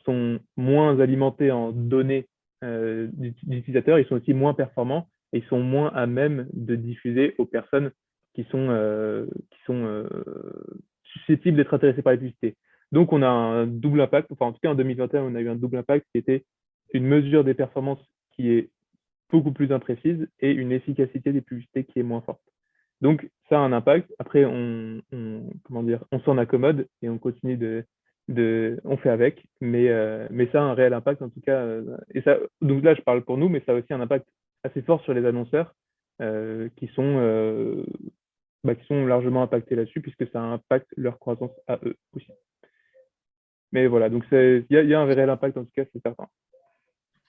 S4: sont moins alimentés en données d'utilisateurs, ils sont aussi moins performants et ils sont moins à même de diffuser aux personnes qui sont susceptibles d'être intéressées par la publicité. Donc on a un double impact, enfin en tout cas en 2021, on a eu un double impact qui était une mesure des performances qui est beaucoup plus imprécises et une efficacité des publicités qui est moins forte. Donc, ça a un impact. Après, comment dire, on s'en accommode et on continue on fait avec, mais ça a un réel impact en tout cas. Et ça, donc là, je parle pour nous, mais ça a aussi un impact assez fort sur les annonceurs qui sont largement impactés là-dessus, puisque ça impacte leur croissance à eux aussi. Mais voilà, donc il y a un réel impact en tout cas, c'est certain.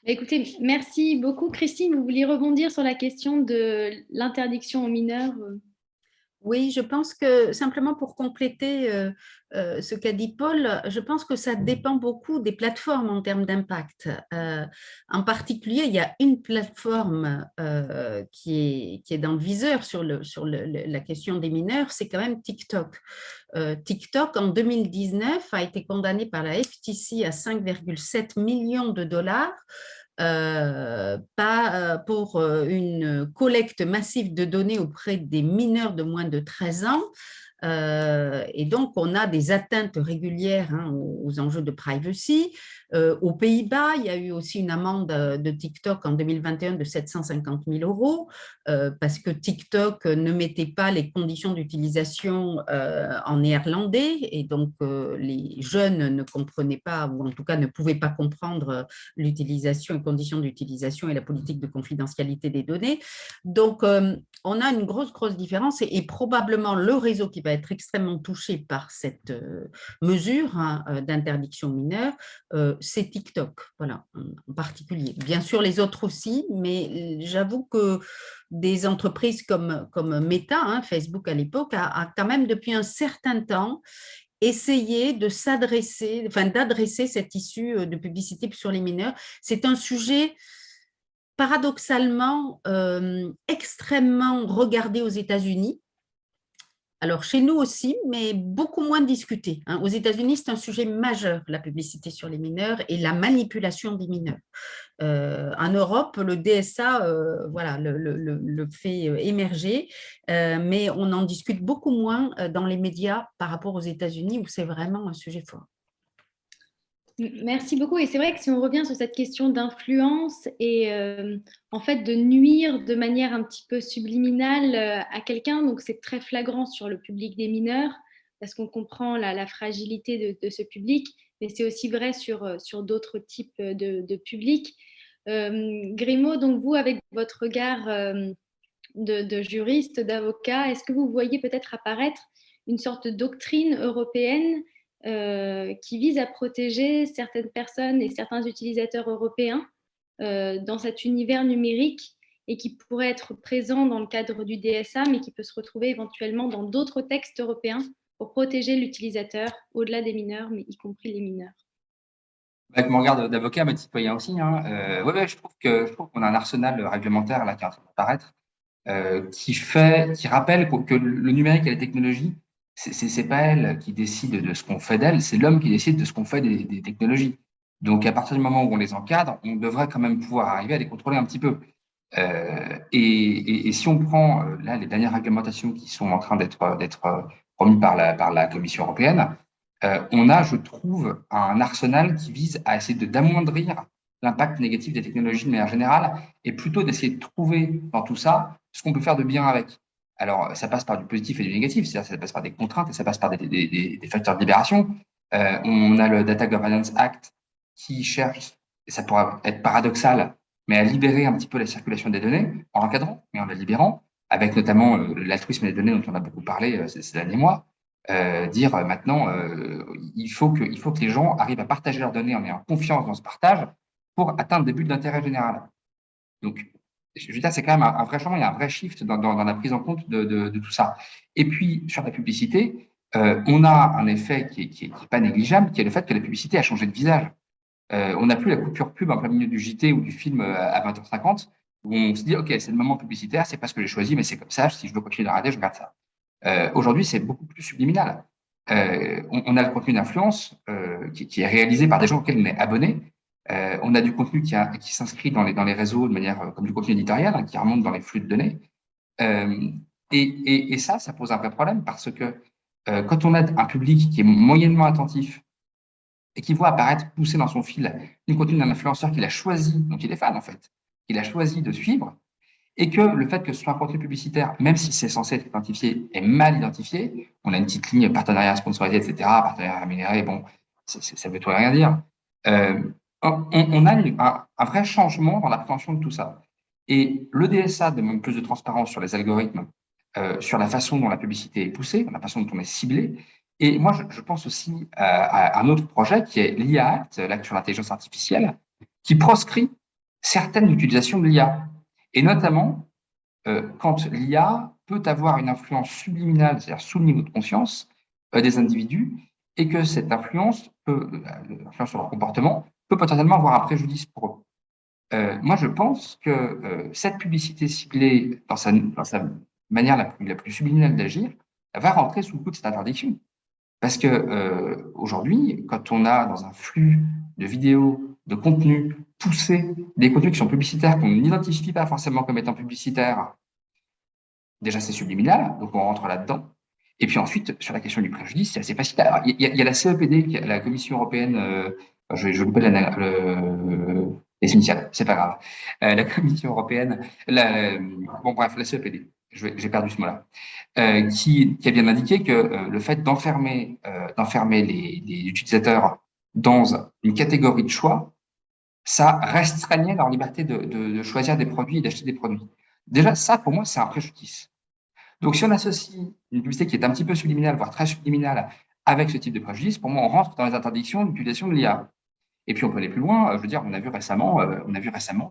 S1: Écoutez, merci beaucoup. Christine, vous vouliez rebondir sur la question de l'interdiction aux mineurs?
S2: Oui, je pense que simplement pour compléter ce qu'a dit Paul, je pense que ça dépend beaucoup des plateformes en termes d'impact. En particulier, il y a une plateforme qui est dans le viseur sur la question des mineurs, c'est quand même TikTok. TikTok, en 2019, a été condamné par la FTC à 5,7 millions de dollars pour une collecte massive de données auprès des mineurs de moins de 13 ans. Et donc, on a des atteintes régulières aux enjeux de privacy. Aux Pays-Bas, il y a eu aussi une amende de TikTok en 2021 de 750 000 € parce que TikTok ne mettait pas les conditions d'utilisation en néerlandais et donc les jeunes ne comprenaient pas ou en tout cas ne pouvaient pas comprendre l'utilisation et conditions d'utilisation et la politique de confidentialité des données. Donc, on a une grosse différence et probablement le réseau qui va être extrêmement touché par cette mesure d'interdiction mineure, c'est TikTok, voilà, en particulier. Bien sûr, les autres aussi, mais j'avoue que des entreprises comme Meta, Facebook à l'époque, a quand même depuis un certain temps essayé de d'adresser cette issue de publicité sur les mineurs. C'est un sujet paradoxalement extrêmement regardé aux États-Unis. Alors, chez nous aussi, mais beaucoup moins discuté. Aux États-Unis, c'est un sujet majeur, la publicité sur les mineurs et la manipulation des mineurs. En Europe, le DSA voilà, le fait émerger, mais on en discute beaucoup moins dans les médias par rapport aux États-Unis où c'est vraiment un sujet fort.
S1: Merci beaucoup. Et c'est vrai que si on revient sur cette question d'influence et en fait de nuire de manière un petit peu subliminale à quelqu'un, donc c'est très flagrant sur le public des mineurs parce qu'on comprend la fragilité de ce public, mais c'est aussi vrai sur d'autres types de publics. Grimaud, donc vous, avec votre regard de juriste, d'avocat, est-ce que vous voyez peut-être apparaître une sorte de doctrine européenne qui vise à protéger certaines personnes et certains utilisateurs européens dans cet univers numérique et qui pourrait être présent dans le cadre du DSA, mais qui peut se retrouver éventuellement dans d'autres textes européens pour protéger l'utilisateur au-delà des mineurs, mais y compris les mineurs?
S3: Avec mon regard d'avocat, mais de citoyen aussi, ouais, je trouve qu'on a un arsenal réglementaire là qui est en train d'apparaître, qui rappelle que le numérique et la technologie, c'est pas elle qui décide de ce qu'on fait d'elle, c'est l'homme qui décide de ce qu'on fait des technologies. Donc, à partir du moment où on les encadre, on devrait quand même pouvoir arriver à les contrôler un petit peu. Et si on prend là les dernières réglementations qui sont en train d'être promises par la Commission européenne, on a, je trouve, un arsenal qui vise à essayer d'amoindrir l'impact négatif des technologies de manière générale et plutôt d'essayer de trouver dans tout ça ce qu'on peut faire de bien avec. Alors, ça passe par du positif et du négatif, c'est-à-dire ça passe par des contraintes et ça passe par des facteurs de libération. On a le Data Governance Act qui cherche, et ça pourrait être paradoxal, mais à libérer un petit peu la circulation des données en l'encadrant, mais en la libérant, avec notamment l'altruisme des données dont on a beaucoup parlé ces derniers mois. Maintenant, il faut que les gens arrivent à partager leurs données en ayant confiance dans ce partage pour atteindre des buts d'intérêt général. Donc, je veux dire, c'est quand même un vrai changement, il y a un vrai shift dans la prise en compte de tout ça. Et puis, sur la publicité, on a un effet qui est pas négligeable, qui est le fait que la publicité a changé de visage. On n'a plus la coupure pub en plein milieu du JT ou du film à 20h50, où on se dit, OK, c'est le moment publicitaire, c'est pas ce que j'ai choisi, mais c'est comme ça, si je veux continuer de regarder, je regarde ça. Aujourd'hui, c'est beaucoup plus subliminal. On a le contenu d'influence qui est réalisé par des gens auxquels on est abonné. On a du contenu qui s'inscrit dans les réseaux de manière comme du contenu éditorial, qui remonte dans les flux de données. Et ça pose un vrai problème parce que quand on a un public qui est moyennement attentif et qui voit apparaître, pousser dans son fil du contenu d'un influenceur qu'il a choisi, dont il est fan en fait, qu'il a choisi de suivre, et que le fait que ce soit un contenu publicitaire, même si c'est censé être identifié, est mal identifié, on a une petite ligne partenariat sponsorisé, etc., partenariat rémunéré, bon, ça veut tout et rien dire. On a un vrai changement dans l'appréhension de tout ça. Et le DSA demande plus de transparence sur les algorithmes, sur la façon dont la publicité est poussée, la façon dont on est ciblé. Et moi, je pense aussi à un autre projet qui est l'IA Act, l'acte sur l'intelligence artificielle, qui proscrit certaines utilisations de l'IA. Et notamment, quand l'IA peut avoir une influence subliminale, c'est-à-dire sous le niveau de conscience des individus, et que cette influence l'influence sur leur comportement, peut potentiellement avoir un préjudice pour eux. Moi, je pense que cette publicité ciblée dans sa manière la plus subliminale d'agir va rentrer sous le coup de cette interdiction. Parce que aujourd'hui, quand on a dans un flux de vidéos, de contenus poussés, des contenus qui sont publicitaires, qu'on n'identifie pas forcément comme étant publicitaires, déjà c'est subliminal, donc on rentre là-dedans. Et puis ensuite, sur la question du préjudice, c'est assez facile. Alors, il y a la CEPD, la Commission européenne, je vais louper les initiales, c'est pas grave. La Commission européenne, bon bref, la CEPD, j'ai perdu ce mot-là, qui a bien indiqué que le fait d'enfermer les utilisateurs dans une catégorie de choix, ça restreignait leur liberté de choisir des produits et d'acheter des produits. Déjà, ça, pour moi, c'est un préjudice. Donc, si on associe une publicité qui est un petit peu subliminale, voire très subliminale, avec ce type de préjudice, pour moi, on rentre dans les interdictions d'utilisation de l'IA. Et puis, on peut aller plus loin. Je veux dire, on a vu récemment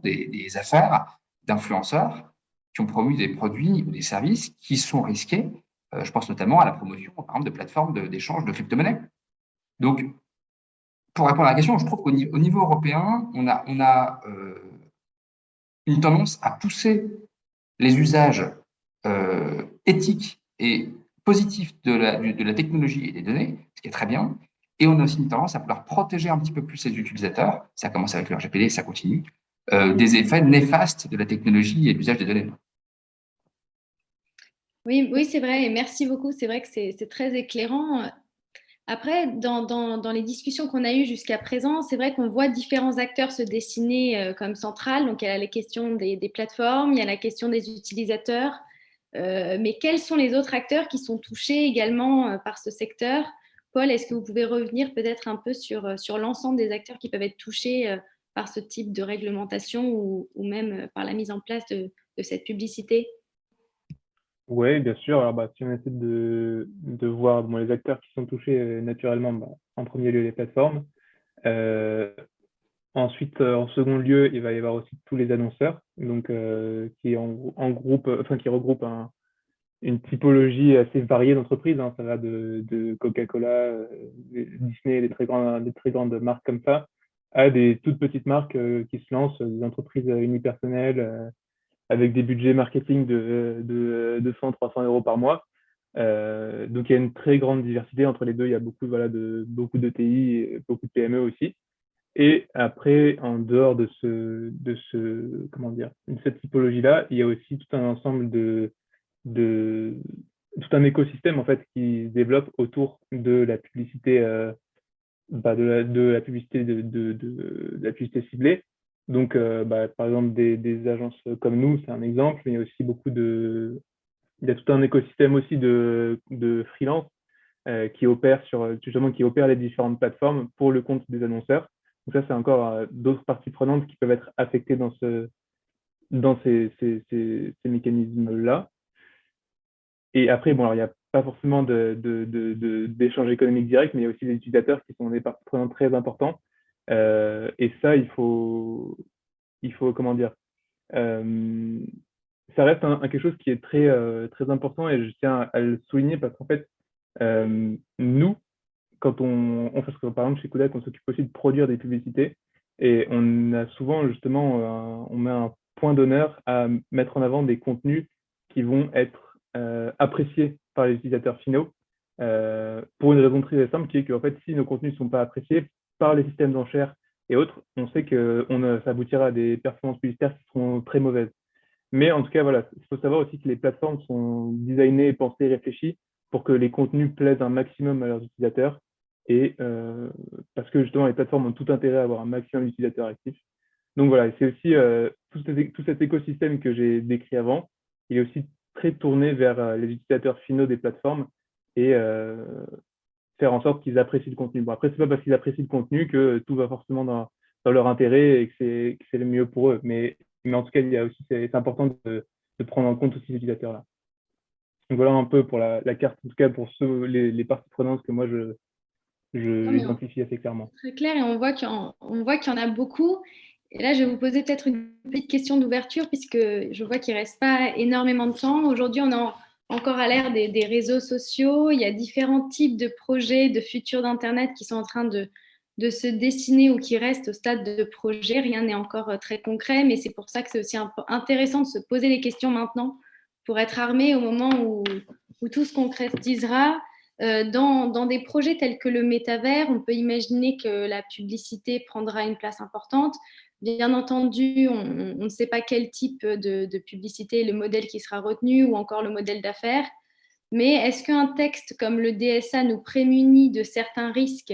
S3: des affaires d'influenceurs qui ont promu des produits ou des services qui sont risqués. Je pense notamment à la promotion, par exemple, de plateformes d'échange de crypto-monnaies. Donc, pour répondre à la question, je trouve qu'au niveau européen, on a une tendance à pousser les usages éthiques et positifs de la technologie et des données, ce qui est très bien. Et on a aussi une tendance à vouloir protéger un petit peu plus les utilisateurs, ça commence avec le RGPD, ça continue, des effets néfastes de la technologie et de l'usage des données.
S1: Oui, oui, c'est vrai, et merci beaucoup. C'est vrai que c'est très éclairant. Après, dans les discussions qu'on a eues jusqu'à présent, c'est vrai qu'on voit différents acteurs se dessiner comme centrales. Donc, il y a la question des plateformes, il y a la question des utilisateurs. Mais quels sont les autres acteurs qui sont touchés également par ce secteur? Paul, est-ce que vous pouvez revenir peut-être un peu sur l'ensemble des acteurs qui peuvent être touchés par ce type de réglementation ou même par la mise en place de cette publicité?
S4: Oui, bien sûr. Alors, si on essaie de voir les acteurs qui sont touchés naturellement, en premier lieu les plateformes. Ensuite, en second lieu, il va y avoir aussi tous les annonceurs, donc qui regroupent une typologie assez variée d'entreprises. Hein. Ça va de Coca-Cola, Disney, des très grandes marques comme ça, à des toutes petites marques qui se lancent, des entreprises unipersonnelles avec des budgets marketing de 200-300 euros par mois. Donc, il y a une très grande diversité entre les deux. Il y a beaucoup de TI et beaucoup de PME aussi. Et après, en dehors de cette typologie-là, il y a aussi tout un ensemble tout un écosystème en fait qui se développe autour de la publicité, de la publicité de la publicité ciblée. Donc, par exemple, des agences comme nous, c'est un exemple, mais il y a aussi il y a tout un écosystème aussi de freelance qui opèrent qui opèrent les différentes plateformes pour le compte des annonceurs. Donc ça, c'est encore d'autres parties prenantes qui peuvent être affectées dans ces mécanismes-là. Et après, bon, alors, il n'y a pas forcément d'échange économique direct, mais il y a aussi des utilisateurs qui sont des parties prenantes très importants. Et ça, il faut comment dire, ça reste quelque chose qui est très important et je tiens à le souligner parce qu'en fait, nous, quand parce que par exemple chez Kodak, on s'occupe aussi de produire des publicités et on a souvent justement, on met un point d'honneur à mettre en avant des contenus qui vont être appréciés par les utilisateurs finaux pour une raison très simple qui est qu'en fait, si nos contenus ne sont pas appréciés par les systèmes d'enchères et autres, on sait que ça aboutira à des performances publicitaires qui seront très mauvaises. Mais en tout cas, voilà, il faut savoir aussi que les plateformes sont designées, pensées, réfléchies pour que les contenus plaisent un maximum à leurs utilisateurs et parce que justement, les plateformes ont tout intérêt à avoir un maximum d'utilisateurs actifs. Donc voilà, c'est aussi tout cet écosystème que j'ai décrit avant, il est aussi très tourné vers les utilisateurs finaux des plateformes et faire en sorte qu'ils apprécient le contenu. Bon, après, c'est pas parce qu'ils apprécient le contenu que tout va forcément dans leur intérêt et que c'est le mieux pour eux. Mais en tout cas, il y a aussi, c'est important de prendre en compte aussi ces utilisateurs-là. Donc voilà un peu pour la carte, en tout cas pour les parties prenantes que moi je j'identifie assez clairement.
S1: Très clair, et on voit qu'il y en a beaucoup. Et là, je vais vous poser peut-être une petite question d'ouverture, puisque je vois qu'il ne reste pas énormément de temps. Aujourd'hui, on est encore à l'ère des réseaux sociaux. Il y a différents types de projets, de futurs d'Internet qui sont en train de se dessiner ou qui restent au stade de projet. Rien n'est encore très concret, mais c'est pour ça que c'est aussi intéressant de se poser les questions maintenant pour être armé au moment où tout se concrétisera. Dans des projets tels que le métavers, on peut imaginer que la publicité prendra une place importante. Bien entendu, on ne sait pas quel type de publicité, le modèle qui sera retenu ou encore le modèle d'affaires. Mais est-ce qu'un texte comme le DSA nous prémunit de certains risques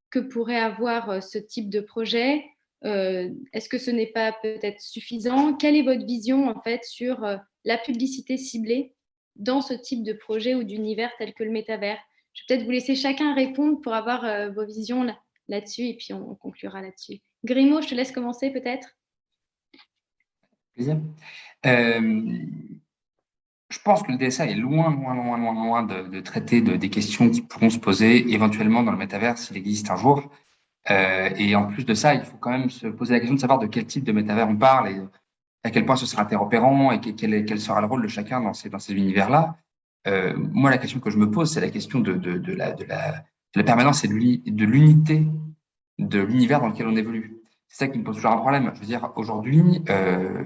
S1: que pourrait avoir ce type de projet? Est-ce que ce n'est pas peut-être suffisant? Quelle est votre vision en fait sur la publicité ciblée dans ce type de projet ou d'univers tel que le métavers? Je vais peut-être vous laisser chacun répondre pour avoir vos visions là-dessus et puis on conclura là-dessus. Grimaud, je te laisse commencer peut-être.
S3: Plaisir. Je pense que le DSA est loin de traiter des questions qui pourront se poser éventuellement dans le métavers s'il existe un jour. Et en plus de ça, il faut quand même se poser la question de savoir de quel type de métavers on parle et à quel point ce sera interopérant et quel sera le rôle de chacun dans ces univers-là. Moi, la question que je me pose, c'est la question de la permanence et de l'unité de l'univers dans lequel on évolue. C'est ça qui me pose toujours un problème. Je veux dire, aujourd'hui,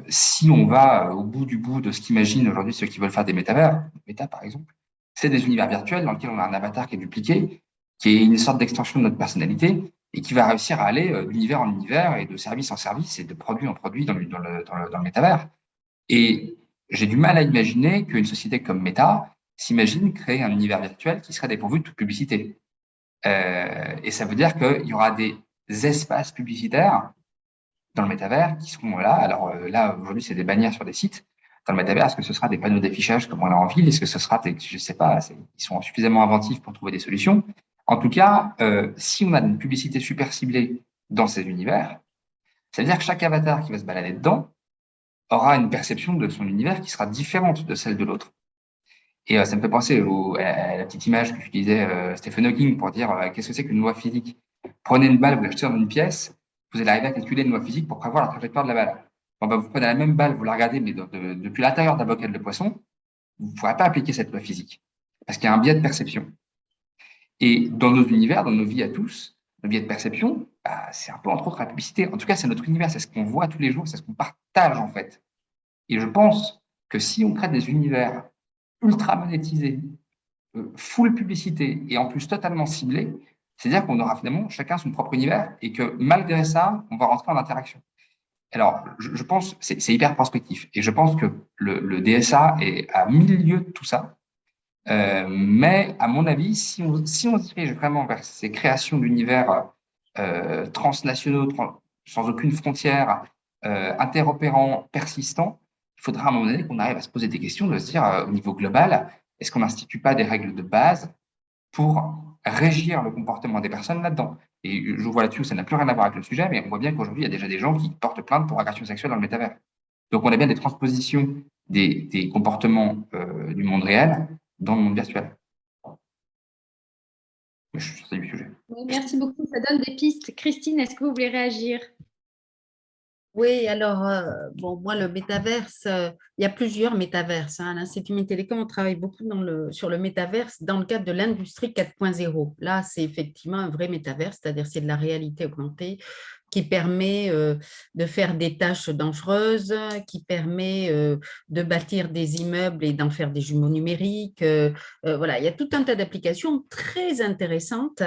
S3: si on va au bout du bout de ce qu'imaginent aujourd'hui ceux qui veulent faire des métavers, Meta par exemple, c'est des univers virtuels dans lesquels on a un avatar qui est dupliqué, qui est une sorte d'extension de notre personnalité et qui va réussir à aller d'univers en univers et de service en service et de produit en produit dans le métavers. Et j'ai du mal à imaginer qu'une société comme Meta s'imagine créer un univers virtuel qui serait dépourvu de toute publicité. Et ça veut dire qu'il y aura des espaces publicitaires dans le métavers qui seront là. Alors là, aujourd'hui, c'est des bannières sur des sites. Dans le métavers, est-ce que ce sera des panneaux d'affichage comme on a en ville? Est-ce que ce sera je ne sais pas, ils sont suffisamment inventifs pour trouver des solutions. En tout cas, si on a une publicité super ciblée dans ces univers, ça veut dire que chaque avatar qui va se balader dedans aura une perception de son univers qui sera différente de celle de l'autre. Et ça me fait penser à la petite image que j'utilisais Stephen Hawking pour dire qu'est-ce que c'est qu'une loi physique. Prenez une balle, vous l'achetez dans une pièce, vous allez arriver à calculer une loi physique pour prévoir la trajectoire de la balle. Bon, ben, vous prenez la même balle, vous la regardez, mais depuis l'intérieur d'un bocal de poisson, vous ne pourrez pas appliquer cette loi physique parce qu'il y a un biais de perception. Et dans nos univers, dans nos vies à tous, le biais de perception, bah, c'est un peu entre autres la publicité. En tout cas, c'est notre univers, c'est ce qu'on voit tous les jours, c'est ce qu'on partage en fait. Et je pense que si on crée des univers ultra monétisés, full publicité et en plus totalement ciblés, c'est-à-dire qu'on aura finalement chacun son propre univers et que malgré ça, on va rentrer en interaction. Alors, je pense, c'est hyper prospectif et je pense que le DSA est à milieu de tout ça. Mais à mon avis, si on se dirige vraiment vers ces créations d'univers transnationaux, sans aucune frontière, interopérants, persistants, il faudra à un moment donné qu'on arrive à se poser des questions, de se dire au niveau global, est-ce qu'on n'institue pas des règles de base pour régir le comportement des personnes là-dedans? Et je vois là-dessus, ça n'a plus rien à voir avec le sujet, mais on voit bien qu'aujourd'hui, il y a déjà des gens qui portent plainte pour agression sexuelle dans le métavers. Donc, on a bien des transpositions des comportements du monde réel dans le monde virtuel. Mais je suis du sujet.
S1: Oui, merci beaucoup, ça donne des pistes. Christine, est-ce que vous voulez réagir?
S2: Oui, alors, bon, moi, le métaverse, il y a plusieurs métaverses. À l'Institut Mintélécom, on travaille beaucoup sur le métaverse dans le cadre de l'industrie 4.0. Là, c'est effectivement un vrai métaverse, c'est-à-dire c'est de la réalité augmentée qui permet de faire des tâches dangereuses, qui permet de bâtir des immeubles et d'en faire des jumeaux numériques. Voilà, il y a tout un tas d'applications très intéressantes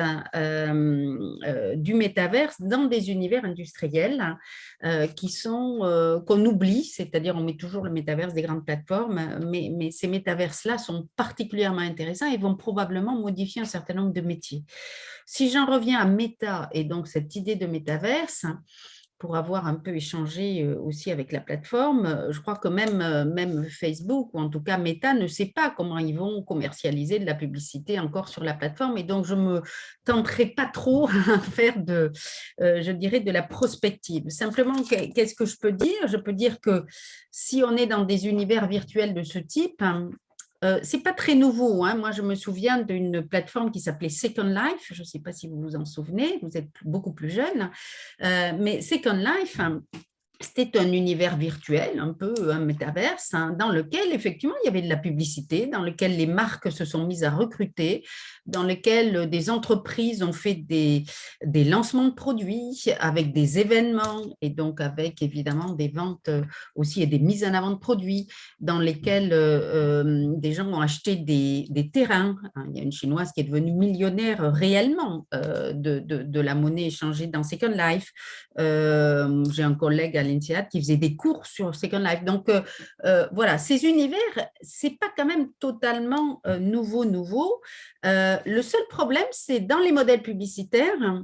S2: du métaverse dans des univers industriels qu'on oublie, c'est-à-dire on met toujours le métaverse des grandes plateformes, mais ces métaverses-là sont particulièrement intéressants et vont probablement modifier un certain nombre de métiers. Si j'en reviens à Meta et donc cette idée de métaverse, pour avoir un peu échangé aussi avec la plateforme. Je crois que même Facebook, ou en tout cas Meta, ne sait pas comment ils vont commercialiser de la publicité encore sur la plateforme. Et donc, je ne me tenterai pas trop à faire je dirais, de la prospective. Simplement, qu'est-ce que je peux dire? Je peux dire que si on est dans des univers virtuels de ce type, ce n'est pas très nouveau, hein. Moi, je me souviens d'une plateforme qui s'appelait Second Life. Je ne sais pas si vous vous en souvenez, vous êtes beaucoup plus jeune. Mais Second Life, c'était un univers virtuel, un peu un métaverse, hein, dans lequel, effectivement, il y avait de la publicité, dans lequel les marques se sont mises à recruter, dans lequel des entreprises ont fait des lancements de produits avec des événements et donc avec, évidemment, des ventes aussi et des mises en avant de produits, dans lesquels des gens ont acheté des terrains. Il y a une Chinoise qui est devenue millionnaire réellement de la monnaie échangée dans Second Life. J'ai un collègue à l'INSEAD qui faisait des cours sur Second Life. Donc, voilà, ces univers, ce n'est pas quand même totalement nouveau. Le seul problème, c'est dans les modèles publicitaires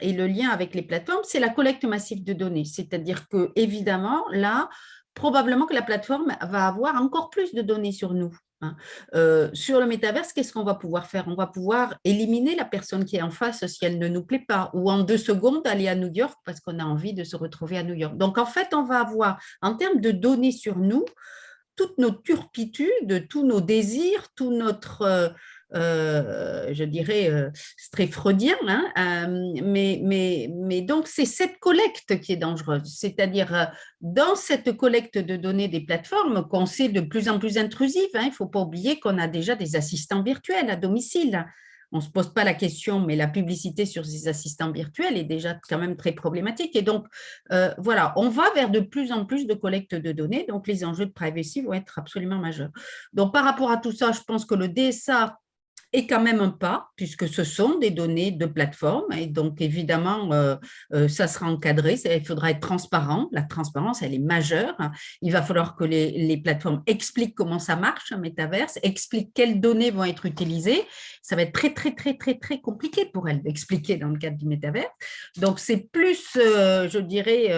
S2: et le lien avec les plateformes, c'est la collecte massive de données. C'est-à-dire que, évidemment, là, probablement que la plateforme va avoir encore plus de données sur nous. Sur le métaverse, qu'est-ce qu'on va pouvoir faire? On va pouvoir éliminer la personne qui est en face si elle ne nous plaît pas, ou en 2 secondes aller à New York parce qu'on a envie de se retrouver à New York. Donc, en fait, on va avoir, en termes de données sur nous, toutes nos turpitudes, tous nos désirs, tout notre, je dirais, c'est très freudien, hein, mais donc c'est cette collecte qui est dangereuse. C'est-à-dire, dans cette collecte de données des plateformes, qu'on sait de plus en plus intrusive, hein, il ne faut pas oublier qu'on a déjà des assistants virtuels à domicile. On ne se pose pas la question, mais la publicité sur ces assistants virtuels est déjà quand même très problématique. Et donc, voilà, on va vers de plus en plus de collecte de données, donc les enjeux de privacy vont être absolument majeurs. Donc, par rapport à tout ça, je pense que le DSA est quand même un pas, puisque ce sont des données de plateforme, et donc évidemment, ça sera encadré, il faudra être transparent, la transparence, elle est majeure, il va falloir que les plateformes expliquent comment ça marche, un métaverse, expliquent quelles données vont être utilisées, ça va être très compliqué pour elles d'expliquer dans le cadre du métaverse, donc c'est plus, je dirais,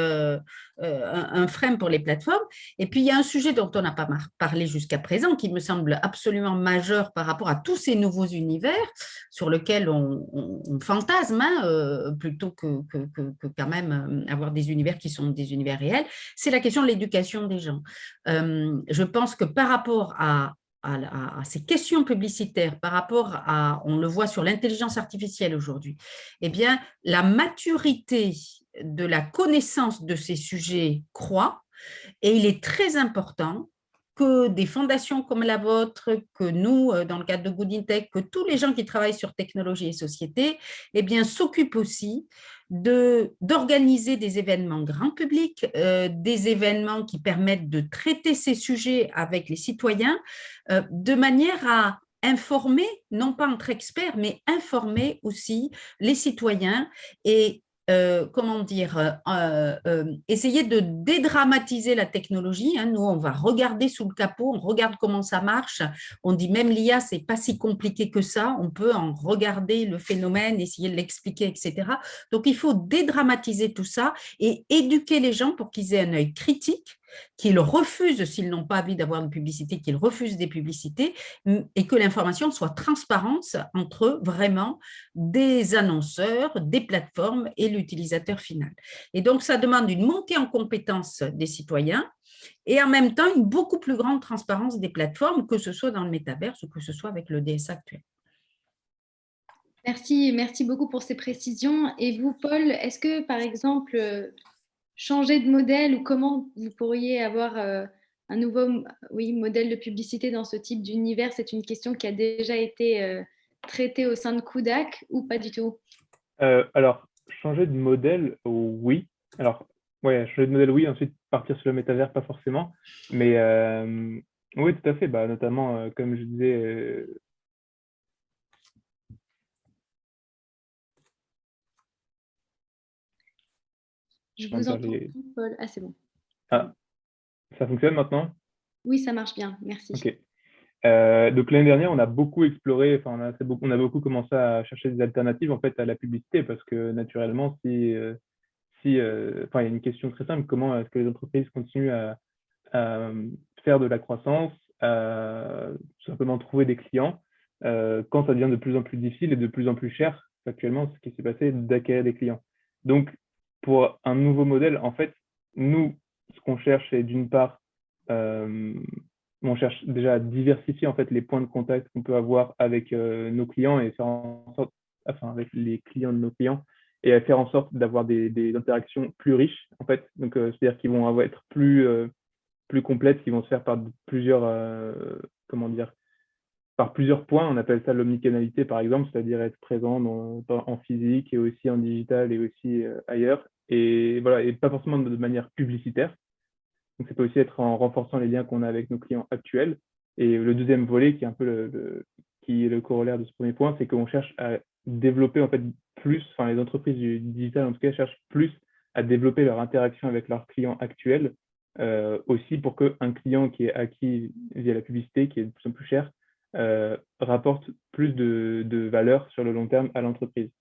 S2: un frein pour les plateformes. Et puis, il y a un sujet dont on n'a pas parlé jusqu'à présent, qui me semble absolument majeur par rapport à tous ces nouveaux univers sur lesquels on fantasme, hein, plutôt que quand même avoir des univers qui sont des univers réels, c'est la question de l'éducation des gens. Je pense que par rapport à ces questions publicitaires, par rapport à, on le voit sur l'intelligence artificielle aujourd'hui, eh bien, la maturité de la connaissance de ces sujets croît et il est très important que des fondations comme la vôtre, que nous, dans le cadre de Good in Tech, que tous les gens qui travaillent sur technologie et société, eh bien, s'occupent aussi d'organiser des événements grand public, des événements qui permettent de traiter ces sujets avec les citoyens, de manière à informer, non pas entre experts, mais informer aussi les citoyens et comment dire, essayer de dédramatiser la technologie. Hein. Nous, on va regarder sous le capot, on regarde comment ça marche. On dit même l'IA, c'est pas si compliqué que ça. On peut en regarder le phénomène, essayer de l'expliquer, etc. Donc, il faut dédramatiser tout ça et éduquer les gens pour qu'ils aient un œil critique, qu'ils refusent, s'ils n'ont pas envie d'avoir de publicité, qu'ils refusent des publicités et que l'information soit transparente entre vraiment des annonceurs, des plateformes et l'utilisateur final. Et donc, ça demande une montée en compétence des citoyens et en même temps une beaucoup plus grande transparence des plateformes, que ce soit dans le métaverse ou que ce soit avec le DSA actuel.
S1: Merci beaucoup pour ces précisions. Et vous, Paul, est-ce que, par exemple, changer de modèle ou comment vous pourriez avoir un nouveau modèle de publicité dans ce type d'univers, c'est une question qui a déjà été traitée au sein de Kudak ou pas du tout?
S4: Alors, changer de modèle, oui. Alors, ouais, changer de modèle, oui. Ensuite, partir sur le métavers, pas forcément. Mais oui, tout à fait. Bah, notamment, comme je disais,
S1: je vous entends, Paul. Ah, c'est bon.
S4: Ah, ça fonctionne maintenant?
S1: Oui, ça marche bien. Merci.
S4: Ok. Donc l'année dernière, on a beaucoup exploré, enfin on a beaucoup commencé à chercher des alternatives en fait à la publicité parce que naturellement, si, enfin, il y a une question très simple, comment est-ce que les entreprises continuent à faire de la croissance, à tout simplement trouver des clients, quand ça devient de plus en plus difficile et de plus en plus cher, actuellement, ce qui s'est passé, d'acquérir des clients. Donc, pour un nouveau modèle, en fait, nous, ce qu'on cherche, c'est d'une part, on cherche déjà à diversifier en fait les points de contact qu'on peut avoir avec nos clients et faire en sorte, enfin avec les clients de nos clients, et à faire en sorte d'avoir des interactions plus riches en fait. Donc c'est-à-dire qu'ils vont être plus complètes, qui vont se faire par plusieurs comment dire, par plusieurs points. On appelle ça l'omnicanalité par exemple, c'est-à-dire être présent en physique et aussi en digital et aussi ailleurs. Et voilà, et pas forcément de manière publicitaire. Donc, ça peut aussi être en renforçant les liens qu'on a avec nos clients actuels. Et le deuxième volet, qui est un peu qui est le corollaire de ce premier point, c'est qu'on cherche à développer en fait plus, enfin les entreprises du digital en tout cas cherchent plus à développer leur interaction avec leurs clients actuels, aussi pour qu'un client qui est acquis via la publicité, qui est de plus en plus cher, rapporte plus de valeur sur le long terme à l'entreprise.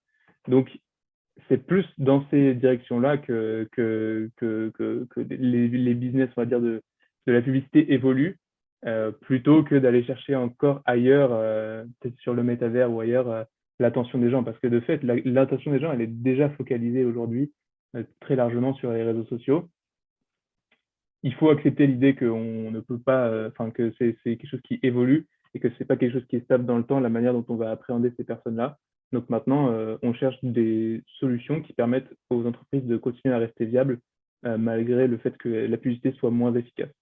S4: Donc, c'est plus dans ces directions-là que les business, on va dire, de la publicité évoluent, plutôt que d'aller chercher encore ailleurs, peut-être sur le métavers ou ailleurs, l'attention des gens. Parce que de fait, l'attention des gens, elle est déjà focalisée aujourd'hui très largement sur les réseaux sociaux. Il faut accepter l'idée qu'on ne peut pas, enfin que c'est quelque chose qui évolue et que c'est pas quelque chose qui est stable dans le temps, la manière dont on va appréhender ces personnes-là. Donc maintenant, on cherche des solutions qui permettent aux entreprises de continuer à rester viables, malgré le fait que la publicité soit moins efficace.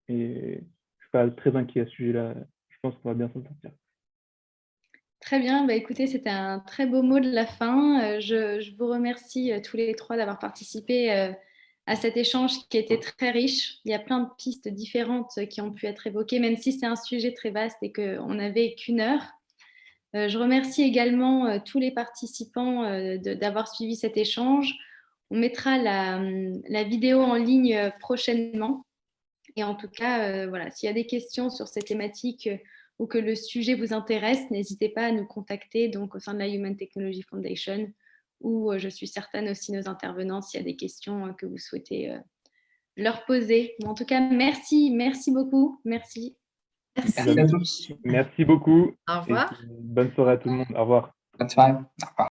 S4: Et je suis pas très inquiet à ce sujet-là. Je pense qu'on va bien s'en sortir.
S1: Très bien, bah, écoutez, c'était un très beau mot de la fin. Je vous remercie tous les trois d'avoir participé à cet échange qui était très riche. Il y a plein de pistes différentes qui ont pu être évoquées, même si c'est un sujet très vaste et qu'on n'avait qu'une heure. Je remercie également tous les participants d'avoir suivi cet échange. On mettra la vidéo en ligne prochainement. Et en tout cas, voilà, s'il y a des questions sur ces thématiques ou que le sujet vous intéresse, n'hésitez pas à nous contacter donc, au sein de la Human Technology Foundation, où je suis certaine aussi nos intervenants s'il y a des questions que vous souhaitez leur poser. En tout cas, merci beaucoup. Merci.
S3: Merci à tous.
S4: Merci beaucoup.
S2: Au
S4: Et
S2: revoir.
S4: bonne soirée à tout le monde. Au revoir.
S3: Bonne soirée. Au revoir.